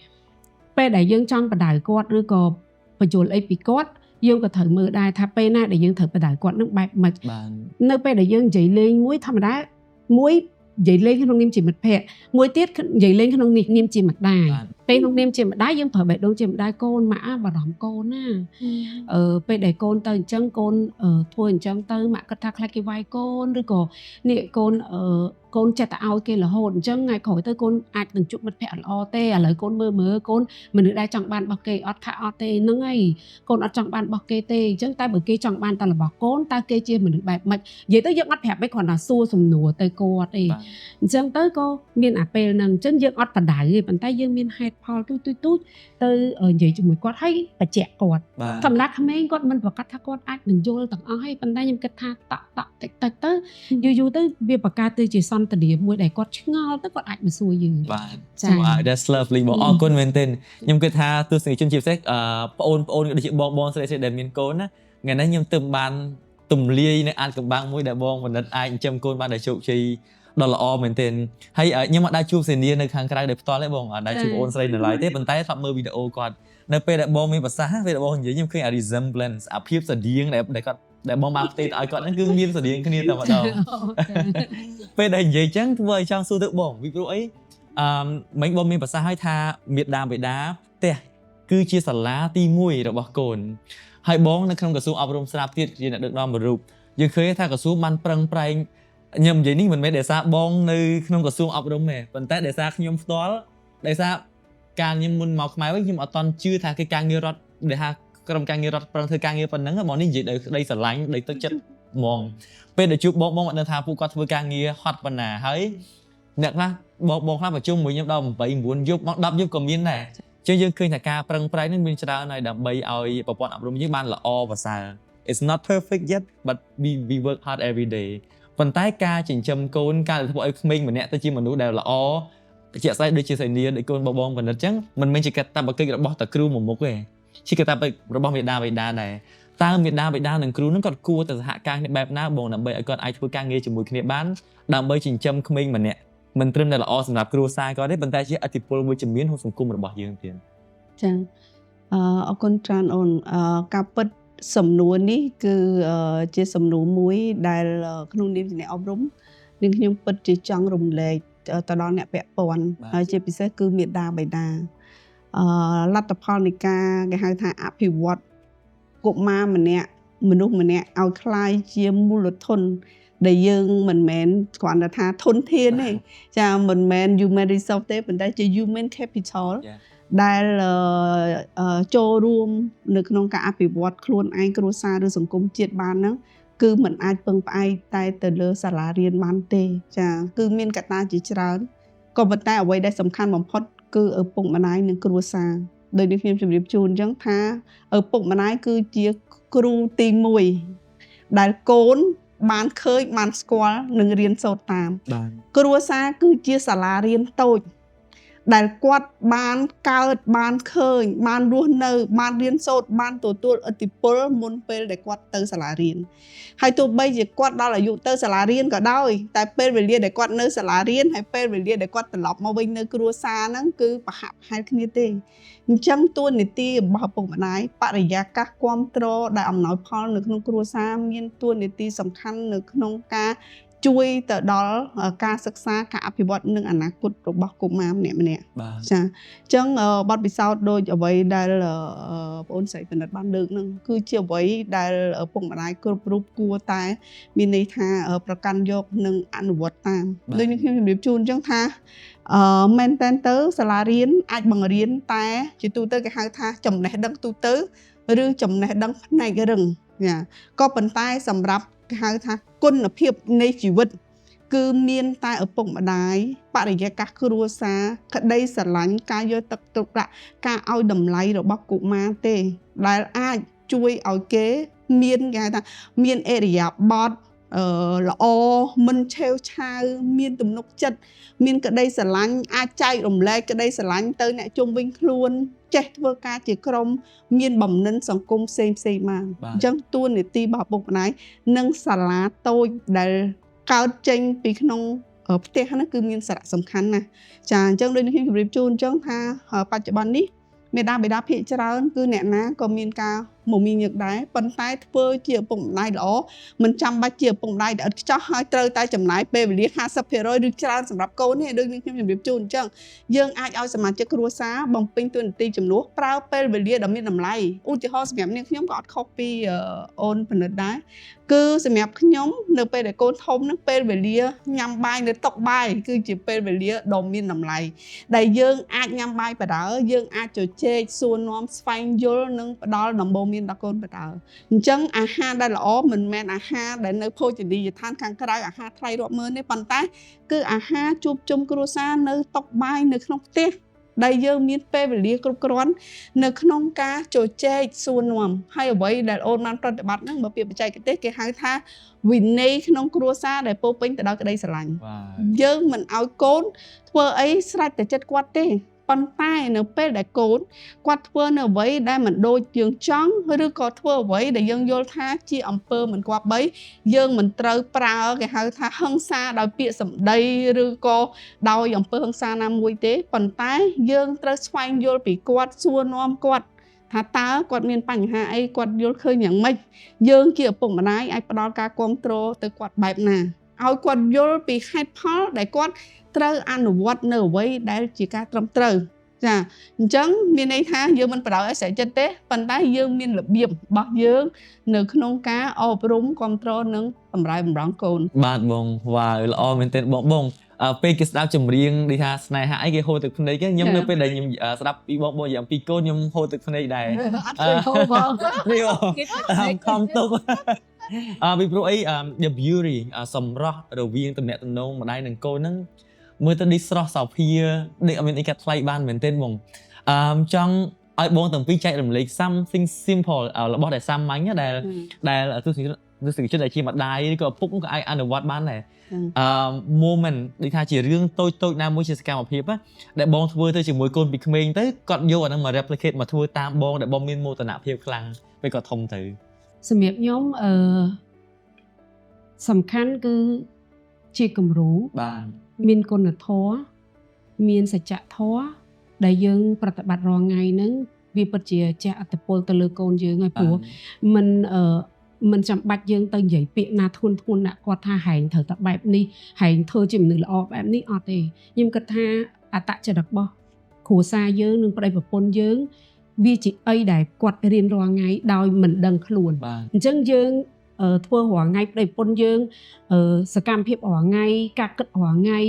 pe đại dương trong và đại quạt nó có và chuột ấy bị quạt dương có thử mưa đai tháp pe na để dương thử và đại quạt nó bạc mật nơi pe đại dương dậy lên muối thầm đá muối dậy lên cái nông niêm chỉ mật phe muối tiết dậy lên cái nông niêm chỉ mật đài pe nông niêm chỉ mật đá dương thử bệ đông chỉ mật đai côn mã và đỏm côn na pe đại côn tơ chân côn thua chân tơ mã cất thắc lại cái vai côn rồi có nị côn chặt ao kia là hồn chân ngày khỏi tới côn ai từng chút mật phe o tê lời côn mơ côn mình được đai chẳng bàn bọc kê ọt khá o tê nâng ấy côn ọt chẳng bàn bọc kê tê chân ta bờ kê chẳng bàn ta là bọc côn ta kê chia mình được bài mạch vậy tới dương ọt hẹp mấy còn là xua sùng nùa tê cô ọt ấy chân tới cô miên pe nâng chân dương ọt và đại người bàn tay dương miên hai pol tút tới vậy chúng mình quát hay và chẹt quạt thầm lát mấy quát mình vào cắt thác quát ai mình vô tặng ao hay bàn tay nhưng cắt tha tạ tới dù tới việc bạc ca tới chỉ son từ điểm mùi đầy quát ngon tới quát ai mà xui dữ that's lovely bỏ con mình tên nhưng cái tha tôi sẽ chung chia sẻ ôn để chị bon sẽ để miền côn á ngày nay nhưng từng bàn tùm lia này ăn cùng bang mùi đại bon và đất ai châm côn ban đại chụp chi đó là o mình tên hay nhưng mà đại chụp sẽ nia nơi hàng cái để to lấy bon ở đại chụp ôn sẽ lại thế bàn tay thắp mơ video quạt nơi pe đại bon mình bật sáng pe đại bon như nhưng khi ở resemblance ở phía sẽ điên để có để bom bạc tê tại con nó cứ miên sẽ điên cái nia tao bắt đầu pe đại vậy chẳng vơi trong su tự bổng ví dụ ấy mấy bom mình bật sáng hay tha miệt đàm bị đá tê cứ chia sẻ lá ti mùi rồi bỏ cồn hay bóng nó không có số áp dụng sáp tiết chỉ là được đo một rụp nhưng khi tha có số man prang prang nhầm vậy ní mình mới để xa bóng nơi không có số áp dụng này vẫn tại để xa nhom toán để xa càng nhầm muốn mọc máy với nhưng mà toàn chưa tha cái càng như rót để ha trong càng như rót prang thời càng như phần nắng món ní gì đây sờ lánh đây tức chất mòn bên để chụp bóng bọn nó tha phụ quạt vừa càng như hot phần nào thấy nè ha bóng khác vào chung với nhau đâu vậy muốn giúp món đắp giúp cầm miếng này chứ dương khơi thà ca prang prang nên mình cho này đam bay ao bảo bọn áp dụng với ban là o và sa it's not perfect yet but we work hard every day phần tái ca chỉnh châm côn ca là bọn mình mà nè tới chi mà nú đều là o chị sai đưa chia sẻ nia để côn bao bong và nó trắng mình chỉ cần ta bảo cây là bỏ ta crew một cái chỉ cần ta bị bao miệt đa này ta miệt đa đằng crew nó còn cua từ hạ càng này bẹp ná bong đam bay ở con ai thua càng nghe chỉ mùi kia bán đam bay chỉnh châm mình mà nè mình trâm này là oสำหรับ crew sai có đấy phần tay chỉ ở tiếp pol មួយជំនាញក្នុងសង្គមរបស់យើងទៀតចាអរគុណច្រើនអូនការពិតសំណួរនេះគឺជាសំណួរមួយដែលក្នុងនាមជាអ្នកអប់រំនាងខ្ញុំពិតជាចង់រំលែកទៅដល់អ្នកពាក់ព័ន្ធហើយជាពិសេសគឺមេដាបៃតាលទ្ធផលនៃការគេហៅថាអភិវឌ្ឍកុមារម្នាក់មនុស្សម្នាក់ឲ្យคล้ายជាមូលធនដែលយើងមិនមែនគ្រាន់តែថាធនធានទេចាមិនមែន human resource ទេប៉ុន្តែជា human capital ដែលចូលរួមនៅក្នុងការអភិវឌ្ឍខ្លួនឯងគ្រួសារឬសង្គមជាតិបានហ្នឹងគឺមិនអាចពឹងផ្អែកតែទៅលើសាលារៀនបានទេចាគឺមានកត្តាជាច្រើនក៏ប៉ុន្តែអ្វីដែលសំខាន់បំផុតគឺឪពុកម្ដាយនិងគ្រួសារដោយនេះខ្ញុំជម្រាបជូនអញ្ចឹងថាឪពុកម្ដាយគឺជាគ្រូទី1ដែលកូនបានឃើញបានស្គាល់និងរៀនសូត្រតាមគ្រួសារគឺជាសាលារៀនតូចដែលគាត់បានកើតបានឃើញបានរស់នៅបានរៀនសូត្របានទទួលឥទ្ធិពលមុនពេលដែលគាត់ទៅសាលារៀនហើយទោះបីជាគាត់ដល់អាយុទៅសាលារៀនក៏ដោយតែពេលវេលាដែលគាត់នៅសាលារៀនហើយពេលវេលាដែលគាត់ត្រឡប់មកវិញនៅគ្រួសារហ្នឹងគឺប្រហាក់ប្រហែលគ្នាទេអញ្ចឹងតួនាទីរបស់ឪពុកម្ដាយបរិយាកាសគ្រប់គ្រងដែលអំណោយផលនៅក្នុងគ្រួសារមានតួនាទីសំខាន់នៅក្នុងការជួយទៅដល់ការសិក្សាការអភិវឌ្ឍនិងអនាគតរបស់កុមារម្នាក់ចាអញ្ចឹងបទពិសោធន៍ដូចអ្វីដែលបងអូនស្រីពិនិត្យបានលើកហ្នឹងគឺជាអ្វីដែលឪពុកម្ដាយគ្រប់រូបគួរតែមានន័យថាប្រកាន់យកនិងអនុវត្តតាមដូចនេះខ្ញុំជម្រាបជូនអញ្ចឹងថាមែនតើទៅសាលារៀនអាចបង្រៀនតែជាទូទៅគេហៅថាចំណេះដឹងទូទៅឬចំណេះដឹងផ្នែករឹងក៏ប៉ុន្តែសម្រាប់គេហៅថាគុណភាពនៃជីវិត គឺមានតែឪពុកម្ដាយបរិយាកាសគ្រួសារក្តីស្រឡាញ់ការយកទឹកទុកដាក់ការឲ្យតម្លៃរបស់កុមារទេដែលអាចជួយឲ្យគេមានគេថាមានអរិយាប័ត្រល្អមិនឆេវឆាវមានទំនុកចិត្តមានក្តីស្រឡាញ់អាចចែករំលែកក្តីស្រឡាញ់ទៅអ្នកជុំវិញខ្លួនចេះធ្វើការជាក្រុមមានបំណិនសង្គមផ្សេងបានអញ្ចឹងតួនាទីរបស់ឪពុកម្ដាយនិងសាលាតូចដែលកើតចេញពីក្នុងផ្ទះហ្នឹងគឺមានសារៈសំខាន់ណាស់ចាអញ្ចឹងដូចខ្ញុំជម្រាបជូនអញ្ចឹងថាបច្ចុប្បន្ននេះមេដាបេដាភាគច្រើនគឺអ្នកណាក៏មានការមមាញឹកដែរប៉ុន្តែធ្វើជាឪពុកម្ដាយល្អមិនចាំបាច់ជាឪពុកម្ដាយដែលឥតខ្ចោះហើយត្រូវតែចំណាយពេលវេលា 50% ឬច្រើនសម្រាប់កូនទេដូចខ្ញុំជម្រាបជូនអញ្ចឹងយើងអាចឲ្យសមាជិកគ្រួសារបំពេញតួនាទីជំនួសប្រើពេលវេលាដ៏មានតម្លៃឧទាហរណ៍សម្រាប់នាងខ្ញុំក៏អត់ខុសពីអូនពិនិត្យដែរគឺសម្រាប់ខ្ញុំនៅពេលដែលកូនធំនឹងពេលវេលាញ៉ាំបាយនៅតុបាយគឺជាពេលវេលាដ៏មានតម្លៃដែលយើងអាចញ៉ាំបាយបដើយើងអាចជជែកសួរនាំស្វែងយល់និងផ្ដល់ដំបូន្មានដល់កូនបដើអញ្ចឹងអាហារដែលល្អមិនមែនអាហារដែលនៅភោជនីយដ្ឋានខាងក្រៅអាហារថ្លៃរាប់ម៉ឺនទេប៉ុន្តែគឺអាហារជួបជុំគ្រួសារនៅតុបាយនៅក្នុងផ្ទះដែលយើងមានពេលវេលាគ្រប់គ្រាន់នៅក្នុងការជជែកសួរនាំហើយអ្វីដែលអូនបានប្រតិបត្តិហ្នឹងបើពាក្យបច្ចេកទេសគេហៅថាវិន័យក្នុងគ្រួសារដែលពោរពេញទៅដោយក្តីស្រឡាញ់យើងមិនឲ្យកូនធ្វើអីស្រេចតែចិត្តគាត់ទេប៉ុន្តែនៅពេលដែលកូនគាត់ធ្វើនៅអ្វីដែលមិនដូចយើងចង់ឬក៏ធ្វើអ្វីដែលយើងយល់ថាជាអំពើមិនគប្បីយើងមិនត្រូវប្រើគេហៅថាហិង្សាដោយពាក្យសម្ដីឬក៏ដោយអំពើហិង្សាណាមួយទេប៉ុន្តែយើងត្រូវស្វែងយល់ពីគាត់សួរនាំគាត់ថាតើគាត់មានបញ្ហាអីគាត់យល់ឃើញយ៉ាងម៉េចយើងជាឪពុកម្ដាយអាចផ្ដល់ការគ្រប់គ្រងទៅគាត់បែបណាឲ្យគាត់យល់ពីហេតុផលដែលគាត់ត្រូវអនុវត្តនៅអ្វីដែលជាការត្រឹមត្រូវចាអញ្ចឹងមានន័យថាយើងមិនបដៅឲ្យស្រេចចិត្តទេប៉ុន្តែយើងមានរបៀបរបស់យើងនៅក្នុងការអប់រំគ្រប់គ្រងនិងបំរើបំរងកូនបាទបងវ៉ាវល្អមែនទែនបងពេលគេស្ដាប់ចម្រៀងដូចថាស្នេហាអីគេហូរទឹកភ្នែកខ្ញុំនៅពេលដែលខ្ញុំស្ដាប់ពីបងនិយាយអំពីកូនខ្ញុំហូរទឹកភ្នែកដែរអត់ឃើញហូរបងនេះខំទុកពីព្រោះអី the beauty សម្រស់រវាងទំនាក់ទំនងម្ដាយនិងកូនហ្នឹងមើលទៅនេះស្រស់សោភាដូចអត់មានអីកាត់ថ្លៃបានមែនទេបងចង់ឲ្យបងទាំងពីរចែករំលែក something simple របស់ដែលសាមញ្ញដែលទស្សនិកជនដែលជាម្ដាយឬក៏ឪពុកក៏អាចអនុវត្តបានដែរmoment ដូចថាជារឿងតូចណាមួយជាសកម្មភាពដែលបងធ្វើទៅជាមួយកូនពីក្មេងទៅគាត់យកអាហ្នឹងមក replicate មកធ្វើតាមបងដែលបងមានមោទនភាពខ្លាំងពេលគាត់ធំទៅសម្រាប់ខ្ញុំសំខាន់គឺជាគំរូបាទមានគុណធម៌មានសច្ចធម៌ដែលយើងប្រតិបត្តិរាល់ថ្ងៃហ្នឹងវាពិតជាជះឥទ្ធិពលទៅលើកូនយើងហើយព្រោះមិនចាំបាច់យើងទៅនិយាយពាក្យណាធ្ងន់ដាក់គាត់ថាហែងត្រូវតែបែបនេះហែងធ្វើជាមនុស្សល្អបែបនេះអត់ទេខ្ញុំគិតថាអត្តចរិតរបស់គ្រួសារយើងនិងប្តីប្រពន្ធយើងវាជាអីដែលគាត់រៀនរាល់ថ្ងៃដោយមិនដឹងខ្លួនអញ្ចឹងយើងធ្វើរាល់ថ្ងៃប្តីប្រពន្ធយើងសកម្មភាពរាល់ថ្ងៃការគិតរាល់ថ្ងៃ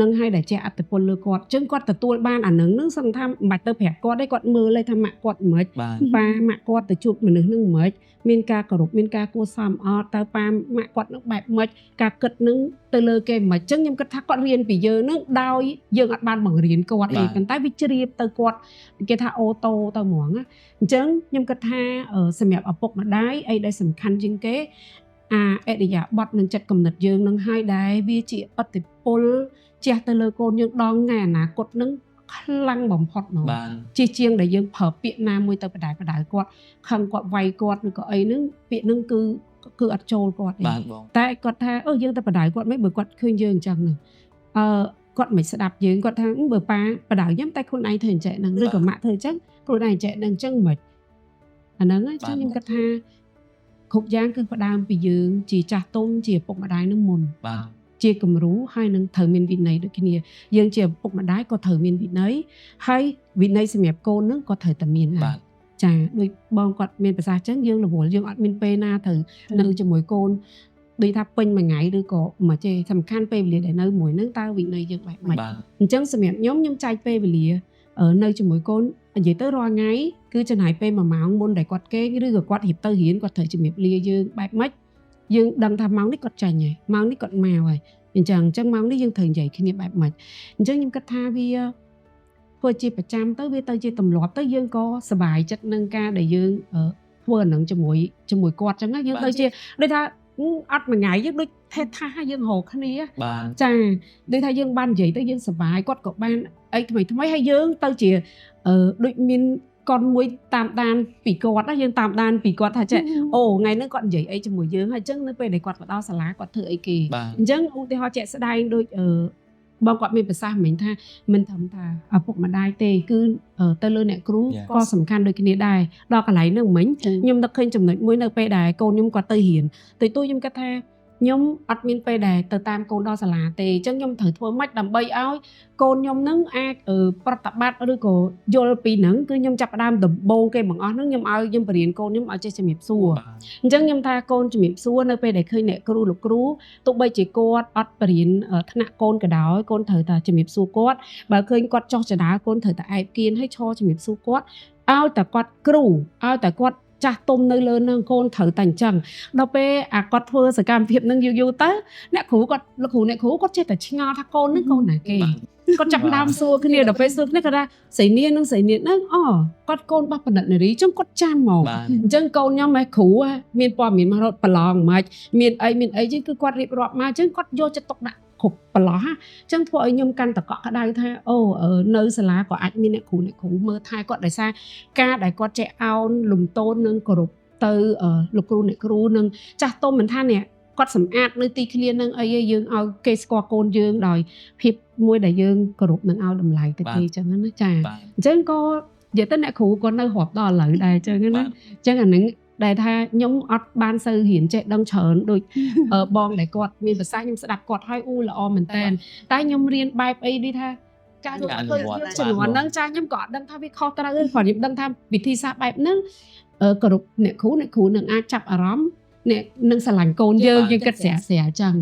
នឹងឲ្យតែជះឥទ្ធិពលលើគាត់អញ្ចឹងគាត់ទទួលបានអានឹងសឹងថាមិនបាច់ទៅប្រាប់គាត់ទេគាត់មើលថាម៉ាក់គាត់មិនប៉ាម៉ាក់គាត់ទៅជួបមនុស្សនឹងមិនមានការគោរពមានការគួរសមអត់តើប៉ាម៉ាក់គាត់នឹងបែបមិនការគិតនឹងទៅលើគេមិនអញ្ចឹងខ្ញុំគិតថាគាត់រៀនពីយើងនឹងដោយយើងអត់បានបង្រៀនគាត់អីប៉ុន្តែវាជ្រាបទៅគាត់គេថាអូតូទៅហ្មងអញ្ចឹងខ្ញុំគិតថាសម្រាប់ឪពុកម្ដាយអីដែលសំខាន់ជាងគេអរិយាប័ត្រនិងចិត្តគំនិតយើងនឹងឲ្យដែរវាជាឥទ្ធិពលជះទៅលើកូនយើងដងថ្ងៃអនាគតនឹងខ្លាំងបំផុតហ្មងជាងដែលយើងប្រើពាក្យណាមួយទៅបដៅគាត់ខឹងគាត់វាយគាត់ឬក៏អីហ្នឹងពាក្យហ្នឹងគឺអត់ចូលគាត់ទេតែគាត់ថាយើងទៅបដៅគាត់មិនបើគាត់ឃើញយើងអញ្ចឹងហ្នឹងគាត់មិនស្ដាប់យើងគាត់ថាបើប៉ាបដៅខ្ញុំតែខ្លួនឯងធ្វើអញ្ចឹងហ្នឹងឬក៏ម៉ាក់ធ្វើអញ្ចឹងខ្លួនឯងអញ្ចឹងហ្នឹងអញ្ចឹងមិនអាហ្នឹងខ្ញុំគាត់ថាគ្រប់យ៉ាងគឺផ្ដើមពីយើងជាចាស់ទុំជាឪពុកម្ដាយនឹងមុនជាគំរូហើយនឹងត្រូវមានវិន័យដូចគ្នាយើងជាឪពុកម្ដាយក៏ត្រូវមានវិន័យហើយវិន័យសម្រាប់កូននឹងក៏ត្រូវតែមានដែរចាដូចបងគាត់មានប្រសាសន៍អញ្ចឹងយើងរវល់យើងអត់មានពេលណាត្រូវនៅជាមួយកូនដូចថាពេញមួយថ្ងៃឬក៏មកចេះសំខាន់ពេលវេលាដែលនៅមួយនឹងតើវិន័យយើងបែបម៉េចអញ្ចឹងសម្រាប់ខ្ញុំចែកពេលវេលានៅជាមួយកូននិយាយទៅរាល់ថ្ងៃគឺចំណាយពេល1ម៉ោងមុនដែលគាត់គេងឬក៏គាត់រៀបទៅរៀនគាត់ត្រូវជំរាបលាយើងបែបម៉េចយើងដឹងថាម៉ោងនេះគាត់ចាញ់ហើយម៉ោងនេះគាត់មកហើយ អញ្ចឹងម៉ោងនេះយើងត្រូវនិយាយគ្នាបែបម៉េចអញ្ចឹងខ្ញុំគិតថាវាធ្វើជាប្រចាំទៅវាទៅជាទម្លាប់ទៅយើងក៏សប្បាយចិត្តនឹងការដែលយើងធ្វើអានឹងជាមួយគាត់អញ្ចឹងយើងទៅជាដូចថាអត់មួយថ្ងៃយើងដូចថាយើងរកគ្នាបានចាដូចថាយើងបាននិយាយទៅយើងសប្បាយគាត់ក៏បានអីថ្មីហើយយើងទៅជាដូចមានកូនមួយតាមដានពីគាត់ណាយើងតាមដានពីគាត់ថាចេះអូថ្ងៃហ្នឹងគាត់និយាយអីជាមួយយើងហើយអញ្ចឹងនៅពេលដែលគាត់ទៅដល់សាលាគាត់ធ្វើអីគេអញ្ចឹងឧទាហរណ៍ជាក់ស្ដែងដូចបងគាត់មានប្រសាសន៍មិញថាមិនត្រឹមថាឪពុកម្ដាយទេគឺទៅលើអ្នកគ្រូក៏សំខាន់ដូចគ្នាដែរដល់កន្លែងហ្នឹងមិញខ្ញុំនឹកឃើញចំណុចមួយនៅពេលដែលកូនខ្ញុំគាត់ទៅរៀនទៅខ្ញុំគិតថាខ្ញុំអត់មានពេលដែលទៅតាមកូនដល់សាលាទេអញ្ចឹងខ្ញុំត្រូវធ្វើម៉េចដើម្បីឲ្យកូនខ្ញុំនឹងអាចប្រតិបត្តិឬក៏យល់ពីហ្នឹងគឺខ្ញុំចាប់ផ្ដើមដំបូងគេបង្អស់ហ្នឹងខ្ញុំបរៀនកូនខ្ញុំឲ្យចេះជំរាបសួរអញ្ចឹងខ្ញុំថាកូនជំរាបសួរនៅពេលដែលឃើញអ្នកគ្រូលោកគ្រូទោះបីជាគាត់អត់បរៀនថ្នាក់កូនក៏ដោយកូនត្រូវតែជំរាបសួរគាត់បើឃើញគាត់ចុះចដាកូនត្រូវតែឯបគៀនឲ្យឈរជំរាបសួរគាត់ឲ្យតែគាត់គ្រូឲ្យតែគាត់ចាស់ទុំនៅលើនឹងកូនត្រូវតែអញ្ចឹងដល់ពេលអាគាត់ធ្វើសកម្មភាពនឹងយូរទៅអ្នកគ្រូគាត់លោកគ្រូអ្នកគ្រូគាត់ចេះតែឆ្ងល់ថាកូននឹងកូនណាគេគាត់ចាប់ដើមសួរគ្នាដល់ពេលសួរគ្នាគាត់ថាស្រីនាងនឹងស្រីនាងហ្នឹងគាត់កូនរបស់បណ្ឌិតនារីចឹងគាត់ចាំមកអញ្ចឹងកូនខ្ញុំឯគ្រូមានព័ត៌មានមករត់ប្រឡងមិនមានអីចឹងគឺគាត់រៀបរាប់មកអញ្ចឹងគាត់យកចិត្តទុកដាក់គ្រប់ប្រឡោះអញ្ចឹងធ្វើឲ្យខ្ញុំកាន់តកក់ក្ដៅថានៅសាលាក៏អាចមានអ្នកគ្រូមើលថែគាត់ដោយសារការដែលគាត់ចេះអោនលំទោននឹងគោរពទៅលោកគ្រូអ្នកគ្រូនឹងចាស់ទុំមិនថាអ្នកគាត់សម្អាតនៅទីធ្លានឹងអីយើងឲ្យគេស្គាល់កូនយើងដោយភាពមួយដែលយើងគោរពនឹងឲ្យតម្លៃទៅគេអញ្ចឹងណាចាអញ្ចឹងក៏និយាយទៅអ្នកគ្រូក៏នៅរាប់ដល់ឥឡូវដែរអញ្ចឹងណាអញ្ចឹងអានឹងដែលថាខ្ញុំអត់បានសូវរៀនចេះដឹងច្រើនដូចបងដែលគាត់មានប្រសាសន៍ខ្ញុំស្ដាប់គាត់ហើយល្អមែនតើតែខ្ញុំរៀនបែបអីនេះថាការយកធ្វើជំនាន់ហ្នឹងចាខ្ញុំក៏អត់ដឹងថាវាខុសត្រូវទេព្រោះខ្ញុំដឹងថាវិធីសាស្ត្របែបហ្នឹងគោរពអ្នកគ្រូនឹងអាចចាប់អារម្មណ៍អ្នកនឹងស្រឡាញ់កូនយើងគិតស្រាអញ្ចឹង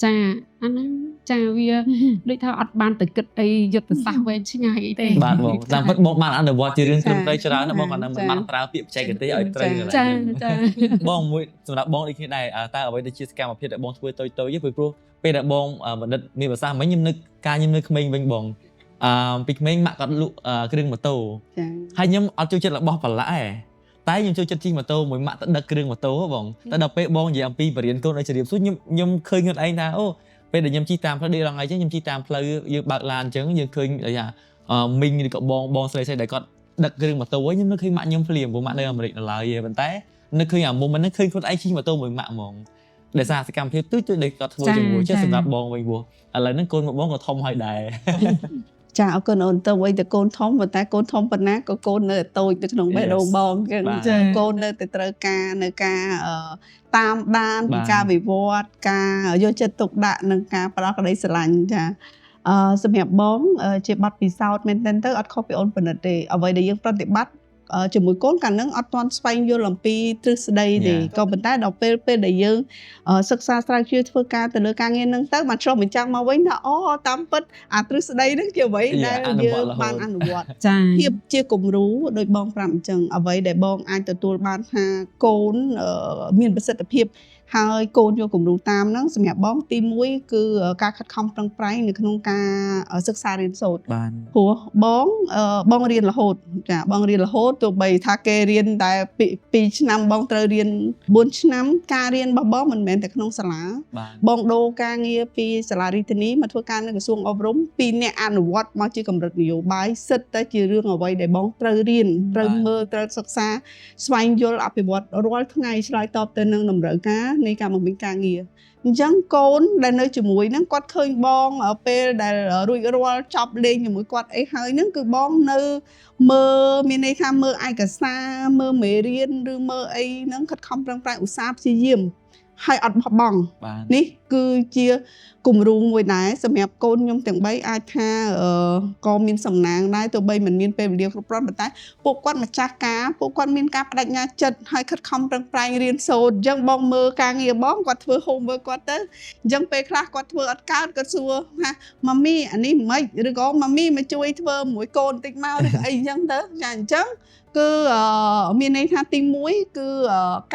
ចាអាហ្នឹងចាវាដូចថាអត់បានទៅគិតអីយុទ្ធសាស្ត្រវែងឆ្ងាយអីទេបាទបងតាមពិតបងបានអនុវត្តជារឿងត្រឹមត្រូវច្រើនណាបងគាត់នឹងមិនបានប្រើពាក្យបច្ចេកទេសឲ្យត្រូវចាបងមួយសម្រាប់បងដូចគ្នាដែរតើអ្វីដែលជាសកម្មភាពដែលបងធ្វើតូចៗពីព្រោះពេលដែលបងបណ្ឌិតមានប្រសាសន៍មិញខ្ញុំនឹកក្មេងវិញបងពីក្មេងម៉ាក់គាត់លក់គ្រឿងម៉ូតូហើយខ្ញុំអត់ចូលចិត្តរបស់ប្រឡាក់តែខ្ញុំចូលចិត្តជិះម៉ូតូមួយម៉ាក់ទៅដឹកគ្រឿងម៉ូតូបងតែដល់ពេលបងនិយាយអំពីបរិញ្ញាកូនឲ្យជ្រាបសួរខ្ញុំឃើញខ្លួនឯងថាពេលដែលខ្ញុំជិះតាមផ្លូវដូចរងថ្ងៃចឹងខ្ញុំជិះតាមផ្លូវយើងបើកឡានអញ្ចឹងយើងឃើញថាមីងឬក៏បងស្រីដែលគាត់ដឹកគ្រឿងម៉ូតូខ្ញុំនឹកឃើញម៉ាក់ខ្ញុំភ្លាមព្រោះម៉ាក់នៅអាមេរិកនៅឡើយទេប៉ុន្តែនឹកឃើញអាមុំហ្នឹងឃើញខ្លួនឯងជិះម៉ូតូមួយម៉ាក់ហ្មងដោយសារសកម្មភាពទូចដែលគាត់ធ្វើជាមួយចេះសម្រាប់បងវិញព្រោះឥឡូវហ្នឹងកូនរបស់បងក៏ធំហើយដែរចាអរគុណអូនទៅវិញតែកូនធំប៉ុន្តែកូនធំប៉ុណ្ណាក៏កូននៅតូចនៅក្នុងបេះដូងបងចឹងកូននៅតែត្រូវការនៅការតាមដានពីការវិវត្តការយកចិត្តទុកដាក់និងការផ្ដល់ក្តីស្រឡាញ់ចាសម្រាប់បងជាបទពិសោធន៍មែនទែនទៅអត់ខុសពីអូនប៉ុណ្ណឹងទេអ្វីដែលយើងប្រតិបត្តិជាមួយកូនកាលហ្នឹងអត់ទាន់ស្វែងយល់អំពីទ្រឹស្ដីទេក៏ប៉ុន្តែដល់ពេលដែលយើងសិក្សាស្រាវជ្រាវធ្វើការទៅលើការងារហ្នឹងទៅបានឆ្លុះបញ្ចាំងមកវិញថាតាមពិតអាទ្រឹស្ដីហ្នឹងជាអ្វីដែលយើងបានអនុវត្តភាពជាគំរូដោយបងប្រាប់អញ្ចឹងអ្វីដែលបងអាចទទួលបានថាកូនមានប្រសិទ្ធភាពហើយកូនយកគំរូតាមហ្នឹងសម្រាប់បងទី1គឺការខិតខំប្រឹងប្រែងនៅក្នុងការសិក្សារៀនសូត្រព្រោះបងរៀនរហូតចាបងរៀនរហូតទោះបីថាគេរៀនតែ2ឆ្នាំបងត្រូវរៀន4ឆ្នាំការរៀនរបស់បងមិនមែនតែក្នុងសាលាបងដូរការងារពីសាលារាជធានីមកធ្វើការនៅក្រសួងអប់រំពីអ្នកអនុវត្តមកជាកម្រិតនយោបាយសិតតែជារឿងអ្វីដែលបងត្រូវរៀនត្រូវមើលត្រូវសិក្សាស្វែងយល់អភិវឌ្ឍរាល់ថ្ងៃឆ្លើយតបទៅនឹងតម្រូវការនៃការបំពេញការងារអញ្ចឹងកូនដែលនៅជាមួយហ្នឹងគាត់ឃើញបងពេលដែលរួចរាល់ចប់លេងជាមួយគាត់អីហើយហ្នឹងគឺបងនៅមើលមានន័យថាមើលឯកសារមើលមេរៀនឬមើលអីហ្នឹងខិតខំប្រឹងប្រែងឧស្សាហ៍ព្យាយាមហើយអត់បោះបង់នេះគឺជាគំរូមួយដែរសម្រាប់កូនខ្ញុំទាំង3អាចថាក៏មានសំណាងដែរទោះបីមិនមានពេលវេលាគ្រប់គ្រាន់ប៉ុន្តែពួកគាត់ម្ចាស់ការពួកគាត់មានការបដិញ្ញាចិត្តហើយខិតខំប្រឹងប្រែងរៀនសូត្រអញ្ចឹងបងមើលការងារបងគាត់ធ្វើ homework គាត់ទៅអញ្ចឹងពេលខ្លះគាត់ធ្វើអត់កើតគាត់សួរថាម៉ាមីអានេះមិនឬក៏ម៉ាមីមកជួយធ្វើមួយកូនបន្តិចមកឬក៏អីអញ្ចឹងទៅចាអញ្ចឹងគឺមានន័យថាទី1គឺ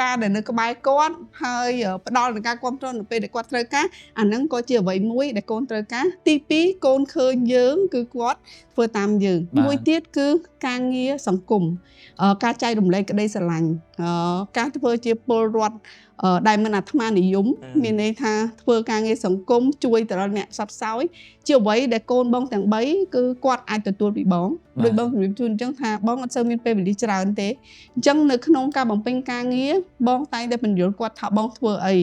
ការដែលនៅក្បែរគាត់ហើយផ្ដល់នឹងការគ្រប់គ្រងនៅពេលដែលគាត់ត្រូវ ការអាហ្នឹងក៏ជាអ្វីមួយដែលកូនត្រូវការទី2កូនឃើញយើងគឺគាត់ធ្វើតាមយើងមួយទៀតគឺការងារសង្គមការចែករំលែកក្តីស្រឡាញ់ការធ្វើជាពលរដ្ឋដែលមិនអាត្មានិយមមានន័យថាធ្វើការងារសង្គមជួយទៅដល់អ្នកសត្វសោយជាអ្វីដែលកូនបងទាំង3គឺគាត់អាចទទួលពីបងដោយបងជំរាបជូនអញ្ចឹងថាបងអត់សូវមានពេលវេលាច្រើនទេអញ្ចឹងនៅក្នុងការបំពេញការងារបងតែងតែបញ្យល់គាត់ថាបងធ្វើអី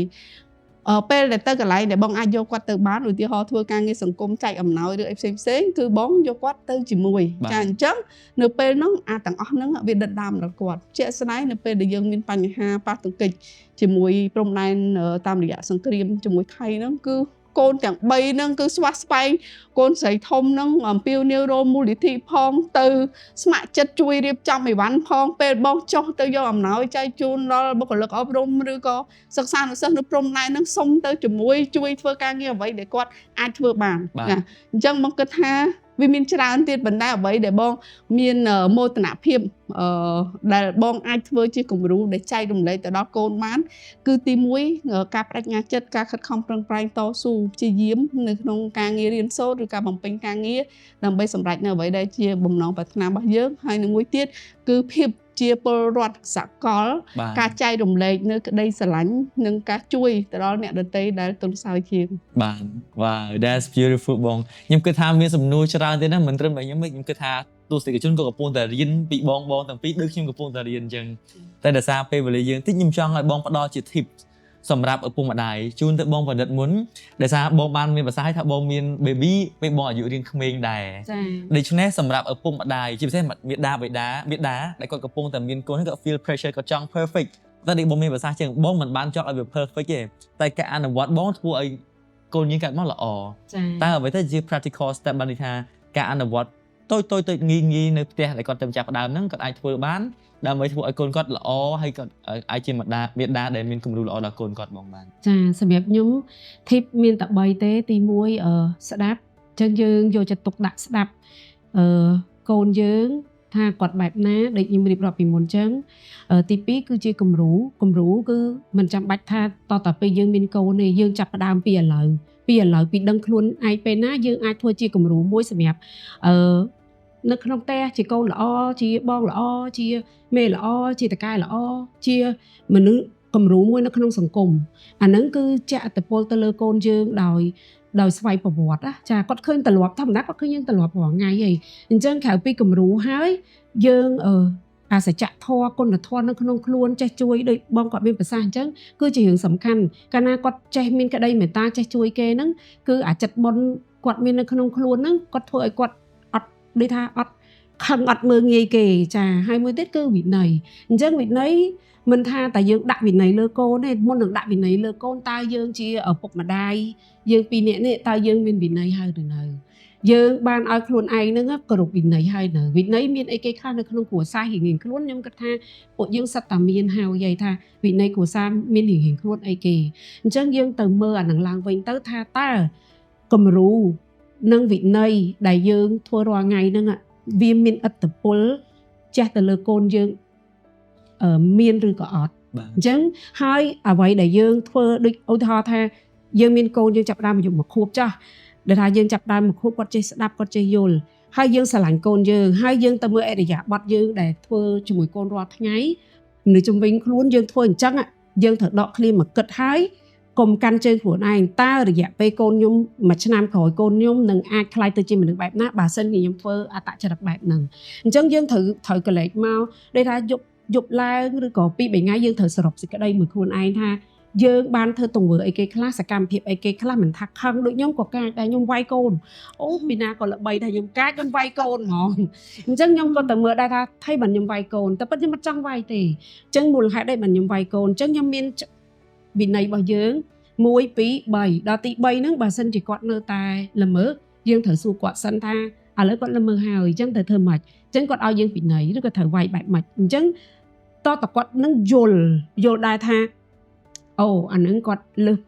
ពេលដែលទៅកន្លែងដែលបងអាចយកគាត់ទៅបានឧទាហរណ៍ធ្វើការងារសង្គមចែកអំណោយឬអីផ្សេងគឺបងយកគាត់ទៅជាមួយចាអញ្ចឹងនៅពេលហ្នឹងទាំងអស់ហ្នឹងវាដិតដាមដល់គាត់ជាក់ស្ដែងនៅពេលដែលយើងមានបញ្ហាប៉ះទង្គិចជាមួយព្រំដែនតាមរយៈសង្គ្រាមជាមួយថៃហ្នឹងគឺកូនទាំង3ហ្នឹងគឺស្វះស្វែងកូនស្រីធំហ្នឹងអំពាវនាវរមូលនិធិផងទៅស្ម័គ្រចិត្តជួយរៀបចំអីវ៉ាន់ផងពេលបងចុះទៅយកអំណោយចែកជូនដល់បុគ្គលិកអប់រំឬក៏សិក្សានុសិស្សនៅព្រំដែនហ្នឹងសុំទៅជាមួយជួយធ្វើការងារអ្វីដែលគាត់អាចធ្វើបានណាអញ្ចឹងបងគិតថាវាមានច្រើនទៀតបណ្ដាអ្វីដែលបងមានមោទនភាពដែលបងអាចធ្វើជាគំរូដែលចែករំលែកទៅដល់កូនបានគឺទី1ការបដិញ្ញាចិត្តការខិតខំប្រឹងប្រែងតស៊ូព្យាយាមនៅក្នុងការងាររៀនសូត្រឬការបំពេញការងារដើម្បីសម្រេចនៅអ្វីដែលជាបំណងប្រាថ្នារបស់យើងហើយនឹងមួយទៀតគឺភាពជាពលរដ្ឋសកលការចែករំលែកនៅក្តីស្រឡាញ់និងការជួយទៅដល់អ្នកដទៃដែលទន់ខ្សោយជាងបាទ Wow that's beautiful បងខ្ញុំគិតថាមានសំណួរច្រើនទេណាមិនត្រឹមតែខ្ញុំគិតថាទស្សនិកជនក៏កំពុងតែរៀនពីបងទាំងពីរដូចខ្ញុំកំពុងតែរៀនអញ្ចឹងតែដោយសារពេលវេលាយើងតិចខ្ញុំចង់ឲ្យបងផ្ដល់ជា tip សម្រាប់ឪពុកម្ដាយជូនទៅបងបណ្ឌិតមុនដោយសារបងបានមានប្រសាសន៍ថាបងមាន baby ពេលបងអាយុរៀងក្មេងដែរចា៎ដូច្នេះសម្រាប់ឪពុកម្ដាយជាពិសេសមាតាបិតាដែលគាត់កំពុងតែមានកូនគាត់ feel pressure គាត់ចង់ perfect តែនេះបងមានប្រសាសន៍ជាងបងមិនបានចង់ឲ្យវា perfect ទេតែការអនុវត្តបងធ្វើឲ្យកូនយើងកើតមកល្អតែអ្វីទៅជា practical step បានន័យថាការអនុវត្តតូចងាយនៅផ្ទះដែលគាត់ទៅចាប់ផ្ដើមហ្នឹងគាត់អាចធ្វើបានដើម្បីធ្វើឲ្យកូនគាត់ល្អហើយគាត់អាចជាមាតាដែលមានគំរូល្អដល់កូនគាត់បងបានចាសម្រាប់ខ្ញុំ tip មានតែ3ទេទី1ស្ដាប់ចឹងយើងយកចិត្តទុកដាក់ស្ដាប់កូនយើងថាគាត់បែបណាដូចខ្ញុំរៀបរាប់ពីមុនចឹងទី2គឺជាគំរូគឺមិនចាំបាច់ថាតទៅពេលយើងមានកូនទេយើងចាប់ផ្ដើមពីឥឡូវពីដឹងខ្លួនឯងពេលណាយើងអាចធ្វើជាគំរូមួយសម្រាប់នៅក្នុងផ្ទះជាកូនល្អជាបងល្អជាមេល្អជាតកែល្អជាមនុស្សគំរូមួយនៅក្នុងសង្គមអាហ្នឹងគឺចាក់ឥទ្ធិពលទៅលើកូនយើងដោយស្វ័យប្រវត្តិចាគាត់ឃើញទម្លាប់ធម្មតាគាត់ឃើញយើងទម្លាប់រាល់ថ្ងៃហីអញ្ចឹងក្រៅពីគំរូហើយយើងអាសច្ចធម៌គុណធម៌នៅក្នុងខ្លួនចេះជួយដោយបងគាត់មានប្រសាសន៍អញ្ចឹងគឺជារឿងសំខាន់កាលណាគាត់ចេះមានក្តីមេត្តាចេះជួយគេហ្នឹងគឺអាចិត្តបុណ្យគាត់មាននៅក្នុងខ្លួនហ្នឹងគាត់ធ្វើឲ្យគាត់អត់ដូចថាអត់ខឹងអត់មើលងាយគេចាហើយមួយទៀតគឺវិន័យអញ្ចឹងវិន័យមិនថាតែយើងដាក់វិន័យលើកូនទេមុននឹងដាក់វិន័យលើកូនតើយើងជាឪពុកម្ដាយយើងពីរនាក់នេះតើយើងមានវិន័យហើយឬនៅយើងបានឲ្យខ្លួនឯងហ្នឹងគោរពវិន័យហើយនៅវិន័យមានអីគេខ្លះនៅក្នុងគ្រួសាររៀងៗខ្លួនខ្ញុំគិតថាពួកយើងសិតតែមានហើយថាវិន័យគ្រួសារមានរៀងៗខ្លួនអីគេអញ្ចឹងយើងទៅមើលអានឹងឡើងវិញទៅថាតើគំរូនិងវិន័យដែលយើងធ្វើរាល់ថ្ងៃហ្នឹងវាមានឥទ្ធិពលចេះទៅលើកូនយើងមានឬក៏អត់អញ្ចឹងហើយអ្វីដែលយើងធ្វើដូចឧទាហរណ៍ថាយើងមានកូនយើងចាប់ដើមអាយុ1ខួបចាស់ដែលថាយើងចាប់ដើម1ខួបគាត់ចេះស្ដាប់គាត់ចេះយល់ហើយយើងស្រឡាញ់កូនយើងហើយយើងទៅមើលអរិយាប័ត្រយើងដែលធ្វើជាមួយកូនរាល់ថ្ងៃនៅជំនាញខ្លួនយើងធ្វើអញ្ចឹងយើងត្រូវដកឃ្លាមកគិតហើយកុំកាន់ជើងខ្លួនឯងតើរយៈពេលកូនខ្ញុំមួយឆ្នាំក្រោយកូនខ្ញុំនឹងអាចខ្លាយទៅជាមនុស្សបែបណាបើសិនជាខ្ញុំធ្វើអត្តចរិតបែបហ្នឹងអញ្ចឹងយើងត្រូវកលែកមកដូចថាយប់ឡើងឬក៏2-3ថ្ងៃយើងត្រូវសរុបសេចក្តីមួយខ្លួនឯងថាយើងបានធ្វើទង្វើអីគេខ្លះសកម្មភាពអីគេខ្លះមិនថាខឹងដូចខ្ញុំក៏កាចតែខ្ញុំវាយកូនអូពីណាក៏ល្បីថាខ្ញុំកាចខ្ញុំវាយកូនហ្មងអញ្ចឹងខ្ញុំក៏ទៅមើលដែរថាថៃបានខ្ញុំវាយកូនតែពិតខ្ញុំមិនចង់វាយទេអញ្ចឹងមូលហេតុអីបានខ្ញុំវាយកូនអញ្ចឹងខ្ញុំមានវិន័យរបស់យើង1 2 3ដល់ទី3ហ្នឹងបើសិនជាគាត់នៅតែល្មើយើងត្រូវសួរគាត់សិនថាឥឡូវគាត់ល្មើហើយអញ្ចឹងត្រូវធ្វើម៉េចអញ្ចឹងគាត់ឲ្យយើងវិន័យឬក៏ត្រូវវាយបែបម៉េចអញ្ចឹងតើគាត់នឹងយល់ដែរថាអូអានឹងគាត់លើស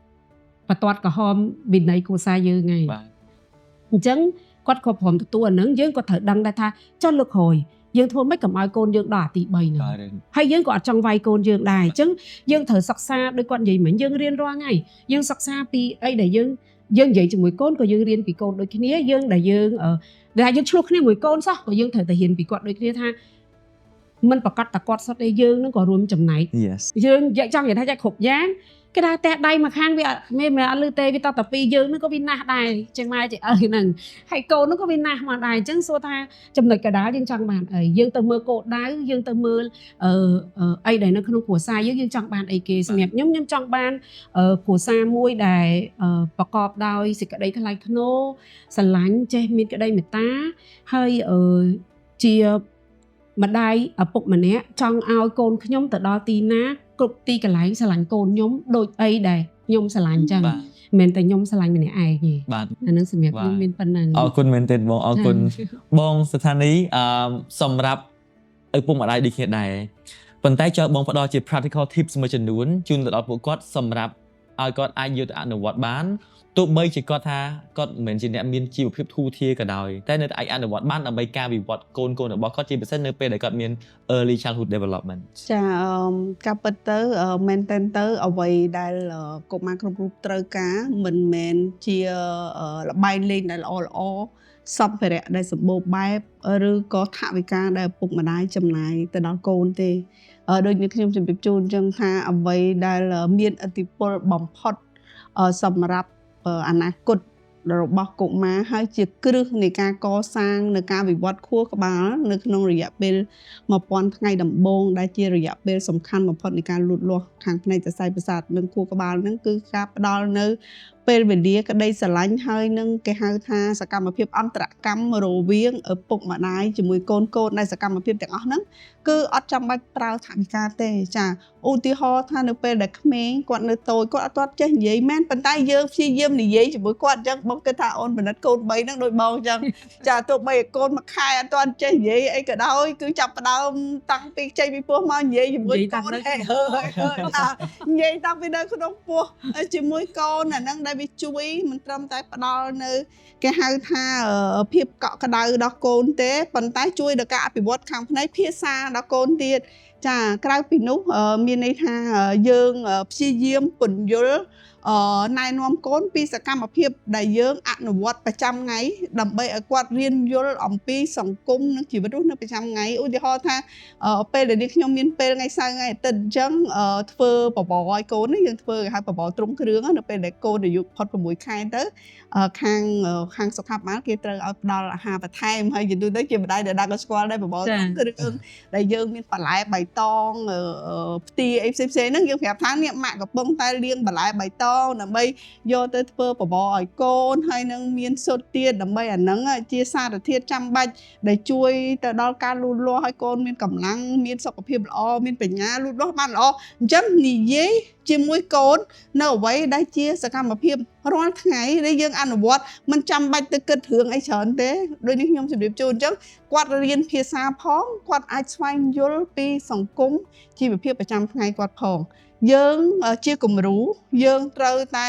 បន្ទាត់ក្រហមវិន័យគ្រួសារយើងហើយបាទអញ្ចឹងគាត់ក៏ព្រមទទួលអានឹងយើងក៏ត្រូវដឹងដែរថាចុះលើកក្រោយ យើងធ្វើម៉េចកុំឲ្យកូនយើងដល់អាទី3ហ្នឹង បាទ ហើយយើងក៏អត់ចង់វាយកូនយើងដែរអញ្ចឹងយើងត្រូវសិក្សាដោយគាត់និយាយមិញយើងរៀនរាល់ថ្ងៃយើងសិក្សាពីអីដែលយើងនិយាយជាមួយកូនក៏យើងរៀនពីកូនដូចគ្នាយើងដែលយើងឆ្លោះគ្នាមួយកូនសោះក៏យើងត្រូវតែរៀនពីគាត់ដូចគ្នាថាមិនប្រកាសតែគាត់សុទ្ធទេយើងនឹងក៏រួមចំណែក Yes យើងចង់និយាយថាគ្រប់យ៉ាងគេថាតែដៃមួយខាងវាមិនអត់លឺទេវាតតែពីរយើងនឹងក៏វាណាស់ដែរចឹងម៉ែចេះអើហ្នឹងហើយកូននឹងក៏វាណាស់មកដែរអញ្ចឹងសួរថាចំណុចកណ្ដាលយើងចង់បានអីយើងទៅមើលគោលដៅយើងទៅមើលអីដែលនៅក្នុងគ្រួសារយើងចង់បានអីគេសម្រាប់ខ្ញុំចង់បានគ្រួសារមួយដែលប្រកបដោយសេចក្តីថ្លៃថ្នូរស្រឡាញ់ចេះមានក្តីមេត្តាហើយជាម្ដាយឪពុកម្នាក់ចង់ឲ្យកូនខ្ញុំទៅដល់ទីណាគ្រប់ទីកន្លែងស្រឡាញ់កូនខ្ញុំដូចអីដែលខ្ញុំស្រឡាញ់ចឹងមិនមែនតែខ្ញុំស្រឡាញ់ម្នាក់ឯងទេបាទអានឹងសម្រាប់ខ្ញុំមានប៉ុណ្ណឹងអរគុណមែនទេបងអរគុណបងស្ថានីសម្រាប់ឪពុកម្ដាយដូចគ្នាដែរប៉ុន្តែចង់បងផ្ដល់ជា practical tips មួយចំនួនជូនទៅដល់ពួកគាត់សម្រាប់ឲ្យគាត់អាចយកទៅអនុវត្តបានទោះបីជាគាត់ថាគាត់មិនមែនជាអ្នកមានជីវភាពធូរធារក៏ដោយតែនៅតែអាចអនុវត្តបានដើម្បីការវិវត្តកូនរបស់គាត់ជាពិសេសនៅពេលដែលគាត់មាន early childhood development ចាការពិតទៅមែនតើទៅអ្វីដែលកុមារគ្រប់រូបត្រូវការមិនមែនជាល្បែងលេងដែលល្អសម្ភារៈដែលសម្បូរបែបឬក៏ថវិកាដែលឪពុកម្ដាយចំណាយទៅដល់កូនទេដូចnhưខ្ញុំជម្រាបជូនអញ្ចឹងថាអ្វីដែលមានឥទ្ធិពលបំផុតសម្រាប់អនាគតរបស់កុមារហើយជាគ្រឹះនៃការកសាងនៅការវិវត្តខួរក្បាលនៅក្នុងរយៈពេល1000ថ្ងៃដំបូងដែលជារយៈពេលសំខាន់បំផុតនៃការលូតលាស់ខាងផ្នែកសរសៃប្រសាទនិងខួរក្បាលហ្នឹងគឺការផ្ដល់នៅពេលវេលាក្តីស្រឡាញ់ហើយនឹងគេហៅថាសកម្មភាពអន្តរកម្មរវាងឪពុកម្ដាយជាមួយកូនដែលសកម្មភាពទាំងអស់ហ្នឹងគឺអត់ចាំបាច់ប្រើថវិកាទេចាឧទាហរណ៍ថានៅពេលដែលក្មេងគាត់នៅតូចគាត់អត់ទាន់ចេះនិយាយមែនប៉ុន្តែយើងព្យាយាមនិយាយជាមួយគាត់អញ្ចឹងបងគិតថាអូនបណ្ឌិតកូន3ហ្នឹងដូចបងអញ្ចឹងចាទោះបីកូនមួយខែអត់ទាន់ចេះនិយាយអីក៏ដោយគឺចាប់ផ្ដើមតាំងពីចេញពីពោះមកនិយាយជាមួយកូនហេនិយាយតាំងពីនៅក្នុងពោះជាមួយកូនអាហ្នឹងដែលវាជួយមិនត្រឹមតែផ្ដល់នៅគេហៅថាភាពកក់ក្ដៅដល់កូនទេប៉ុន្តែជួយដល់ការអភិវឌ្ឍខាងផ្នែកភាសាដល់កូនទៀតចាក្រៅពីនោះមានន័យថាយើងព្យាយាមពន្យល់ណែនាំកូនពីសកម្មភាពដែលយើងអនុវត្តប្រចាំថ្ងៃដើម្បីឲ្យគាត់រៀនយល់អំពីសង្គមនិងជីវិតរស់នៅប្រចាំថ្ងៃឧទាហរណ៍ថាពេលដែលខ្ញុំមានពេលថ្ងៃសៅរ៍ថ្ងៃអាទិត្យអញ្ចឹងធ្វើបបរឲ្យកូនយើងធ្វើគេហៅបបរទ្រង់គ្រឿងនៅពេលដែលកូនអាយុផុត6ខែទៅខាងសុខាភិបាលគេត្រូវឲ្យផ្ដល់អាហារបន្ថែមហើយយូរទៅជាម្ដាយដែលដាក់ក៏ស្គាល់ដែរបបរទ្រង់គ្រឿងដែលយើងមានបន្លែបៃតងផ្ទីអីផ្សេងៗហ្នឹងយើងប្រាប់ថានេះម៉ាក់កំពុងតែលាងបន្លែបៃតងដើម្បីយកទៅធ្វើបបរឲ្យកូនហើយនឹងមានស៊ុតទៀតដើម្បីអាហ្នឹងជាសារធាតុចាំបាច់ដែលជួយទៅដល់ការលូតលាស់ឲ្យកូនមានកម្លាំងមានសុខភាពល្អមានបញ្ញាលូតលាស់បានល្អអញ្ចឹងនិយាយជាមួយកូននៅអ្វីដែលជាសកម្មភាពរាល់ថ្ងៃដែលយើងអនុវត្តមិនចាំបាច់ទៅគិតរឿងអីច្រើនទេដូចនេះខ្ញុំជម្រាបជូនអញ្ចឹងគាត់រៀនភាសាផងគាត់អាចស្វែងយល់ពីសង្គមជីវភាពប្រចាំថ្ងៃគាត់ផងយើងជាគំរូយើងត្រូវតែ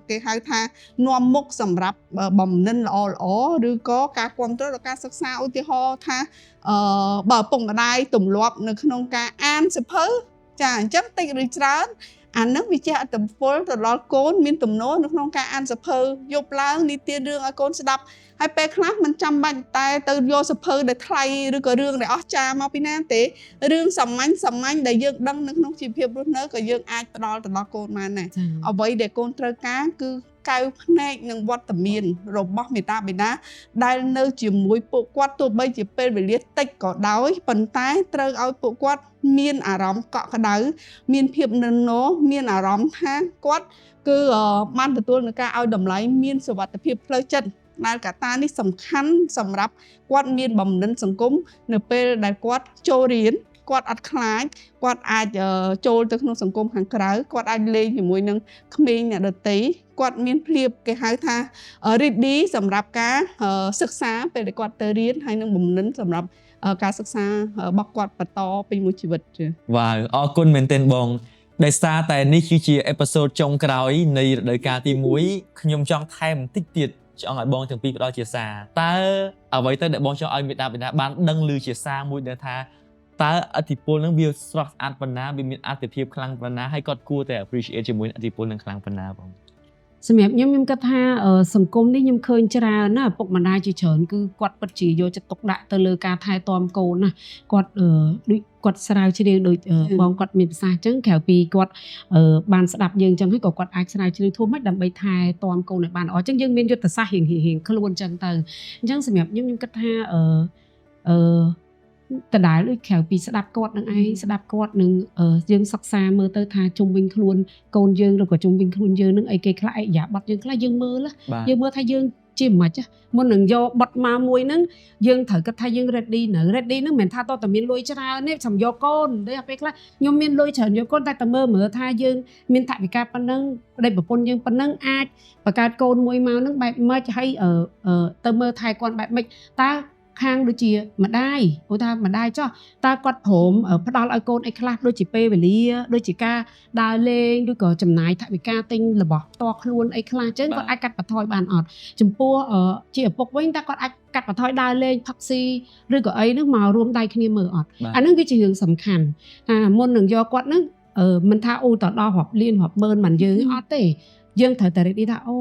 គេហៅថានាំមុខសម្រាប់បំណិនល្អឬក៏ការគ្រប់គ្រងដល់ការសិក្សាឧទាហរណ៍ថាបើឪពុកម្ដាយទម្លាប់នៅក្នុងការអានសៀវភៅចាអញ្ចឹងតិចឬច្រើនអានឹងវាជាអត្តពលទៅដល់កូនមានទំនោរនៅក្នុងការអានសៀវភៅយប់ឡើងនិទានរឿងឲ្យកូនស្ដាប់ហើយពេលខ្លះមិនចាំបាច់តែទៅយកសៀវភៅដែលថ្លៃឬក៏រឿងដែលអស្ចារ្យមកពីណាទេរឿងសាមញ្ញដែលយើងដឹងនៅក្នុងជីវភាពរស់នៅក៏យើងអាចផ្ដល់ទៅដល់កូនបានដែរអ្វីដែលកូនត្រូវការគឺកៅភ្នែកនិងវត្តមានរបស់មេត្តាបិតាដែលនៅជាមួយពួកគាត់ទោះបីជាពេលវេលាតិចក៏ដោយប៉ុន្តែត្រូវឲ្យពួកគាត់មានអារម្មណ៍កក់ក្ដៅមានភាពនិន្នាមានអារម្មណ៍ថាគាត់គឺបានទទួលនឹងការឲ្យតម្លៃមានសុវត្ថិភាពផ្លូវចិត្តដែលកត្តានេះសំខាន់សម្រាប់គាត់មានបំណិនសង្គមនៅពេលដែលគាត់ចូលរៀនគាត់អត់ខ្លាចគាត់អាចចូលទៅក្នុងសង្គមខាងក្រៅគាត់អាចលេងជាមួយនឹងក្មេងអ្នកដទៃគាត់មានភាពគេហៅថារីករាយសម្រាប់ការសិក្សាពេលដែលគាត់ទៅរៀនហើយនឹងបំណិនសម្រាប់ការសិក្សារបស់គាត់បន្តពេញមួយជីវិតចា៎វ៉ាវអរគុណមែនទែនបងដោយសារតែនេះគឺជាអេពីសូតចុងក្រោយនៃរដូវកាលទី1ខ្ញុំចង់ថែមបន្តិចទៀត ចង់ឲ្យបងទាំងពីរផ្ដល់ជាសារតើអ្វីទៅដែលបងចង់ឲ្យមេដាបេដាបានដឹងឮជាសារមួយដែលថាតើឥទ្ធិពលនឹងវាស្រស់ស្អាតប៉ុណ្ណាវាមានអត្ថិភាពខ្លាំងប៉ុណ្ណាហើយគាត់គួរតែ appreciate ជាមួយឥទ្ធិពលនឹងខ្លាំងប៉ុណ្ណាបង សម្រាប់ខ្ញុំគិតថាសង្គមនេះខ្ញុំឃើញច្រើនណាឪពុកម្ដាយជាច្រើនគឺគាត់ពិតជាយកចិត្តទុកដាក់ទៅលើការថែទាំកូនណាគាត់ដូចគាត់ស្រាវជ្រាវដូចបងគាត់មានប្រសាសន៍អញ្ចឹងក្រៅពីគាត់បានស្ដាប់យើងអញ្ចឹងហើយក៏គាត់អាចស្រាវជ្រាវធូរមិនដើម្បីថែទាំកូនឲ្យបានល្អអញ្ចឹងយើងមានយុទ្ធសាស្ត្ររៀងខ្លួនអញ្ចឹងទៅអញ្ចឹងសម្រាប់ខ្ញុំគិតថាតដែលដូចក្រៅពីស្ដាប់គាត់នឹងឯងស្ដាប់គាត់នឹងយើងសិក្សាមើលទៅថាជុំវិញខ្លួនកូនយើងឬក៏ជុំវិញខ្លួនយើងនឹងអីគេខ្លះអិយាប័តយើងខ្លះយើងមើលថាយើងជាមិនខ្មិចមុននឹងយកប័តមកមួយហ្នឹងយើងត្រូវគិតថាយើង ready ហ្នឹងមិនថាតើតើមានលុយច្រើនទេចាំយកកូនទេពេលខ្លះខ្ញុំមានលុយច្រើនយកកូនតែតើមើលថាយើងមានថវិកាប៉ុណ្ណឹងប្តីប្រពន្ធយើងប៉ុណ្ណឹងអាចបង្កើតកូនមួយមកហ្នឹងបែបម៉េចហើយទៅមើលថែគាត់បែបម៉េចតើខាងដូចជាម្ដាយព្រោះថាម្ដាយចោះតើគាត់ព្រមផ្ដល់ឲ្យកូនអីខ្លះដូចជាពេលវេលាដូចជាការដើរលេងឬក៏ចំណាយថវិកាទិញរបស់ផ្ទាល់ខ្លួនអីខ្លះអញ្ចឹងគាត់អាចកាត់បន្ថយបានអត់ចំពោះជាឪពុកវិញតើគាត់អាចកាត់បន្ថយដើរលេងផឹកស៊ីឬក៏អីហ្នឹងមករួមដៃគ្នាមើលអត់អាហ្នឹងវាជារឿងសំខាន់មុននឹងយកគាត់ហ្នឹងមិនថាអូតដល់រាប់លានរាប់ម៉ឺនមិនយើងអត់ទេយើងត្រូវតែ ready ថាអូ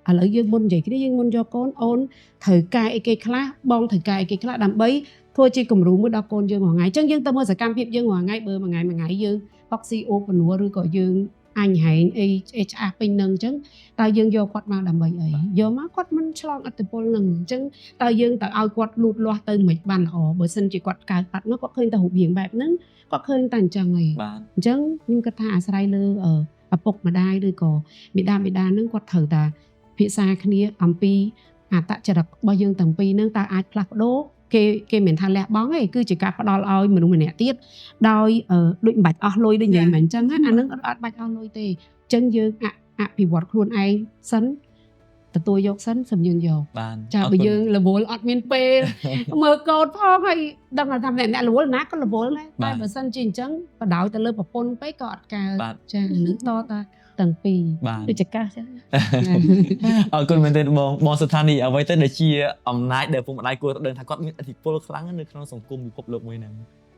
ឥឡូវយើងមុននិយាយគ្នាយើងមុនយកកូនអូនត្រូវការអីគេខ្លះបងត្រូវការអីគេខ្លះដើម្បីធ្វើជាគំរូមួយដល់កូនយើងមួយថ្ងៃអញ្ចឹងយើងទៅមើលសកម្មភាពយើងមួយថ្ងៃបើមួយថ្ងៃយើងផឹកស៊ីអូបនួឬក៏យើងអញហែងអីឆ្អះពេញនឹងអញ្ចឹងតើយើងយកគាត់មកដើម្បីអីយកមកគាត់មិនឆ្លងឥទ្ធិពលនឹងអញ្ចឹងតើយើងទៅឲ្យគាត់លូតលាស់ទៅមិនបានល្អបើសិនជាគាត់កើតបាត់មកគាត់ឃើញតែរូបរាងបែបហ្នឹងគាត់ឃើញតែអញ្ចឹងហីអញ្ចឹងខ្ញុំគិតថាអាស្រ័យលើឪពុកម្ដាយឬក៏មេដានឹងគាត់ត្រូវតែពិភាក្សាគ្នាអំពីអត្តចរិតរបស់យើងទាំងពីរនឹងតើអាចផ្លាស់ប្ដូរគេមិនថាលះបង់ទេគឺជាការផ្ដល់ឲ្យមនុស្សម្នាក់ទៀតដោយដូចមិនបាច់អស់លុយដូចនិយាយមិនអញ្ចឹងអានឹងអត់បាច់អស់លុយទេអញ្ចឹងយើងអភិវឌ្ឍខ្លួនឯងសិនទទួលយកសិនសំយើងយកចាបើយើងរវល់អត់មានពេលមើលកូនផងហើយដឹងថាអ្នករវល់ណាក៏រវល់ដែរតែបើសិនជាអញ្ចឹងបដោយទៅលើប្រពន្ធពេកក៏អត់កើតចានឹងតតាទាំងពីរដូចចកាសចឹងអរគុណមែនទេបងសុថានីអ្វីទៅដែលជាអំណាចដែលពុកម្ដាយគួរដឹងថាគាត់មានឥទ្ធិពលខ្លាំងនៅក្នុងសង្គមពិភពលោកមួយហ្នឹង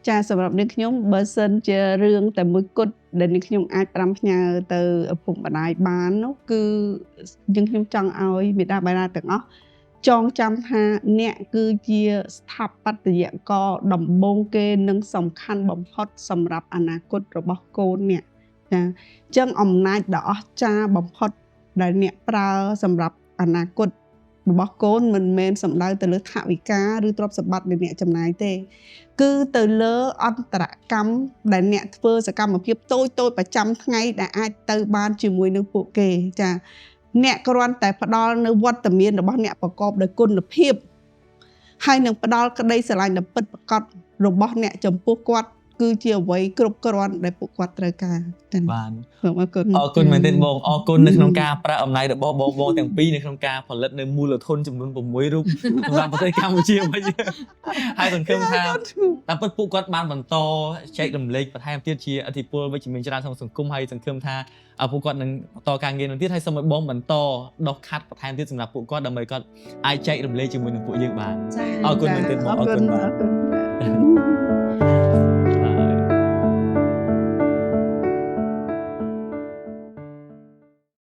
ចាសម្រាប់នាងខ្ញុំបើសិនជារឿងតែមួយគត់ដែលនាងខ្ញុំអាចប្រាំផ្ញើទៅឪពុកម្ដាយបាននោះគឺយើងខ្ញុំចង់ឲ្យមេដាបេដាទាំងអស់ចងចាំថាអ្នកគឺជាស្ថាបត្យករដំបូងគេនិងសំខាន់បំផុតសម្រាប់អនាគតរបស់កូនអ្នកចាអញ្ចឹងអំណាចដ៏អស្ចារ្យបំផុតដែលអ្នកប្រើសម្រាប់អនាគតរបស់កូនមិនមែនសំដៅទៅលើថវិកាឬទ្រព្យសម្បត្តិដែលអ្នកចំណាយទេគឺទៅលើអន្តរកម្មដែលអ្នកធ្វើសកម្មភាពតូចប្រចាំថ្ងៃដែលអាចទៅបានជាមួយនឹងពួកគេចាអ្នកគ្រាន់តែផ្ដល់នៅវត្តមានរបស់អ្នកប្រកបដោយគុណភាពហើយនឹងផ្ដល់ក្តីស្រឡាញ់ដ៏ពិតប្រាកដរបស់អ្នកចំពោះគាត់គឺជាអ្វីគ្រប់គ្រាន់ដែលពួកគាត់ត្រូវការចា៎បានអរគុណមែនទេបងអរគុណនៅក្នុងការប្រើអំណាចរបស់បងទាំងពីរនៅក្នុងការផលិតនៅមូលធនចំនួន6រូបសម្រាប់ប្រទេសកម្ពុជាវិញហើយសង្ឃឹមថាតាមពិតពួកគាត់បានបន្តចែករំលែកបន្ថែមទៀតជាឥទ្ធិពលវិជ្ជមានច្រើនក្នុងសង្គមហើយសង្ឃឹមថាពួកគាត់នឹងបន្តការងារនឹងទៀតហើយសូមឲ្យបងបន្តដុសខាត់បន្ថែមទៀតសម្រាប់ពួកគាត់ដើម្បីគាត់អាចចែករំលែកជាមួយនឹងពួកយើងបានអរគុណមែនទេបងអរគុណបាទ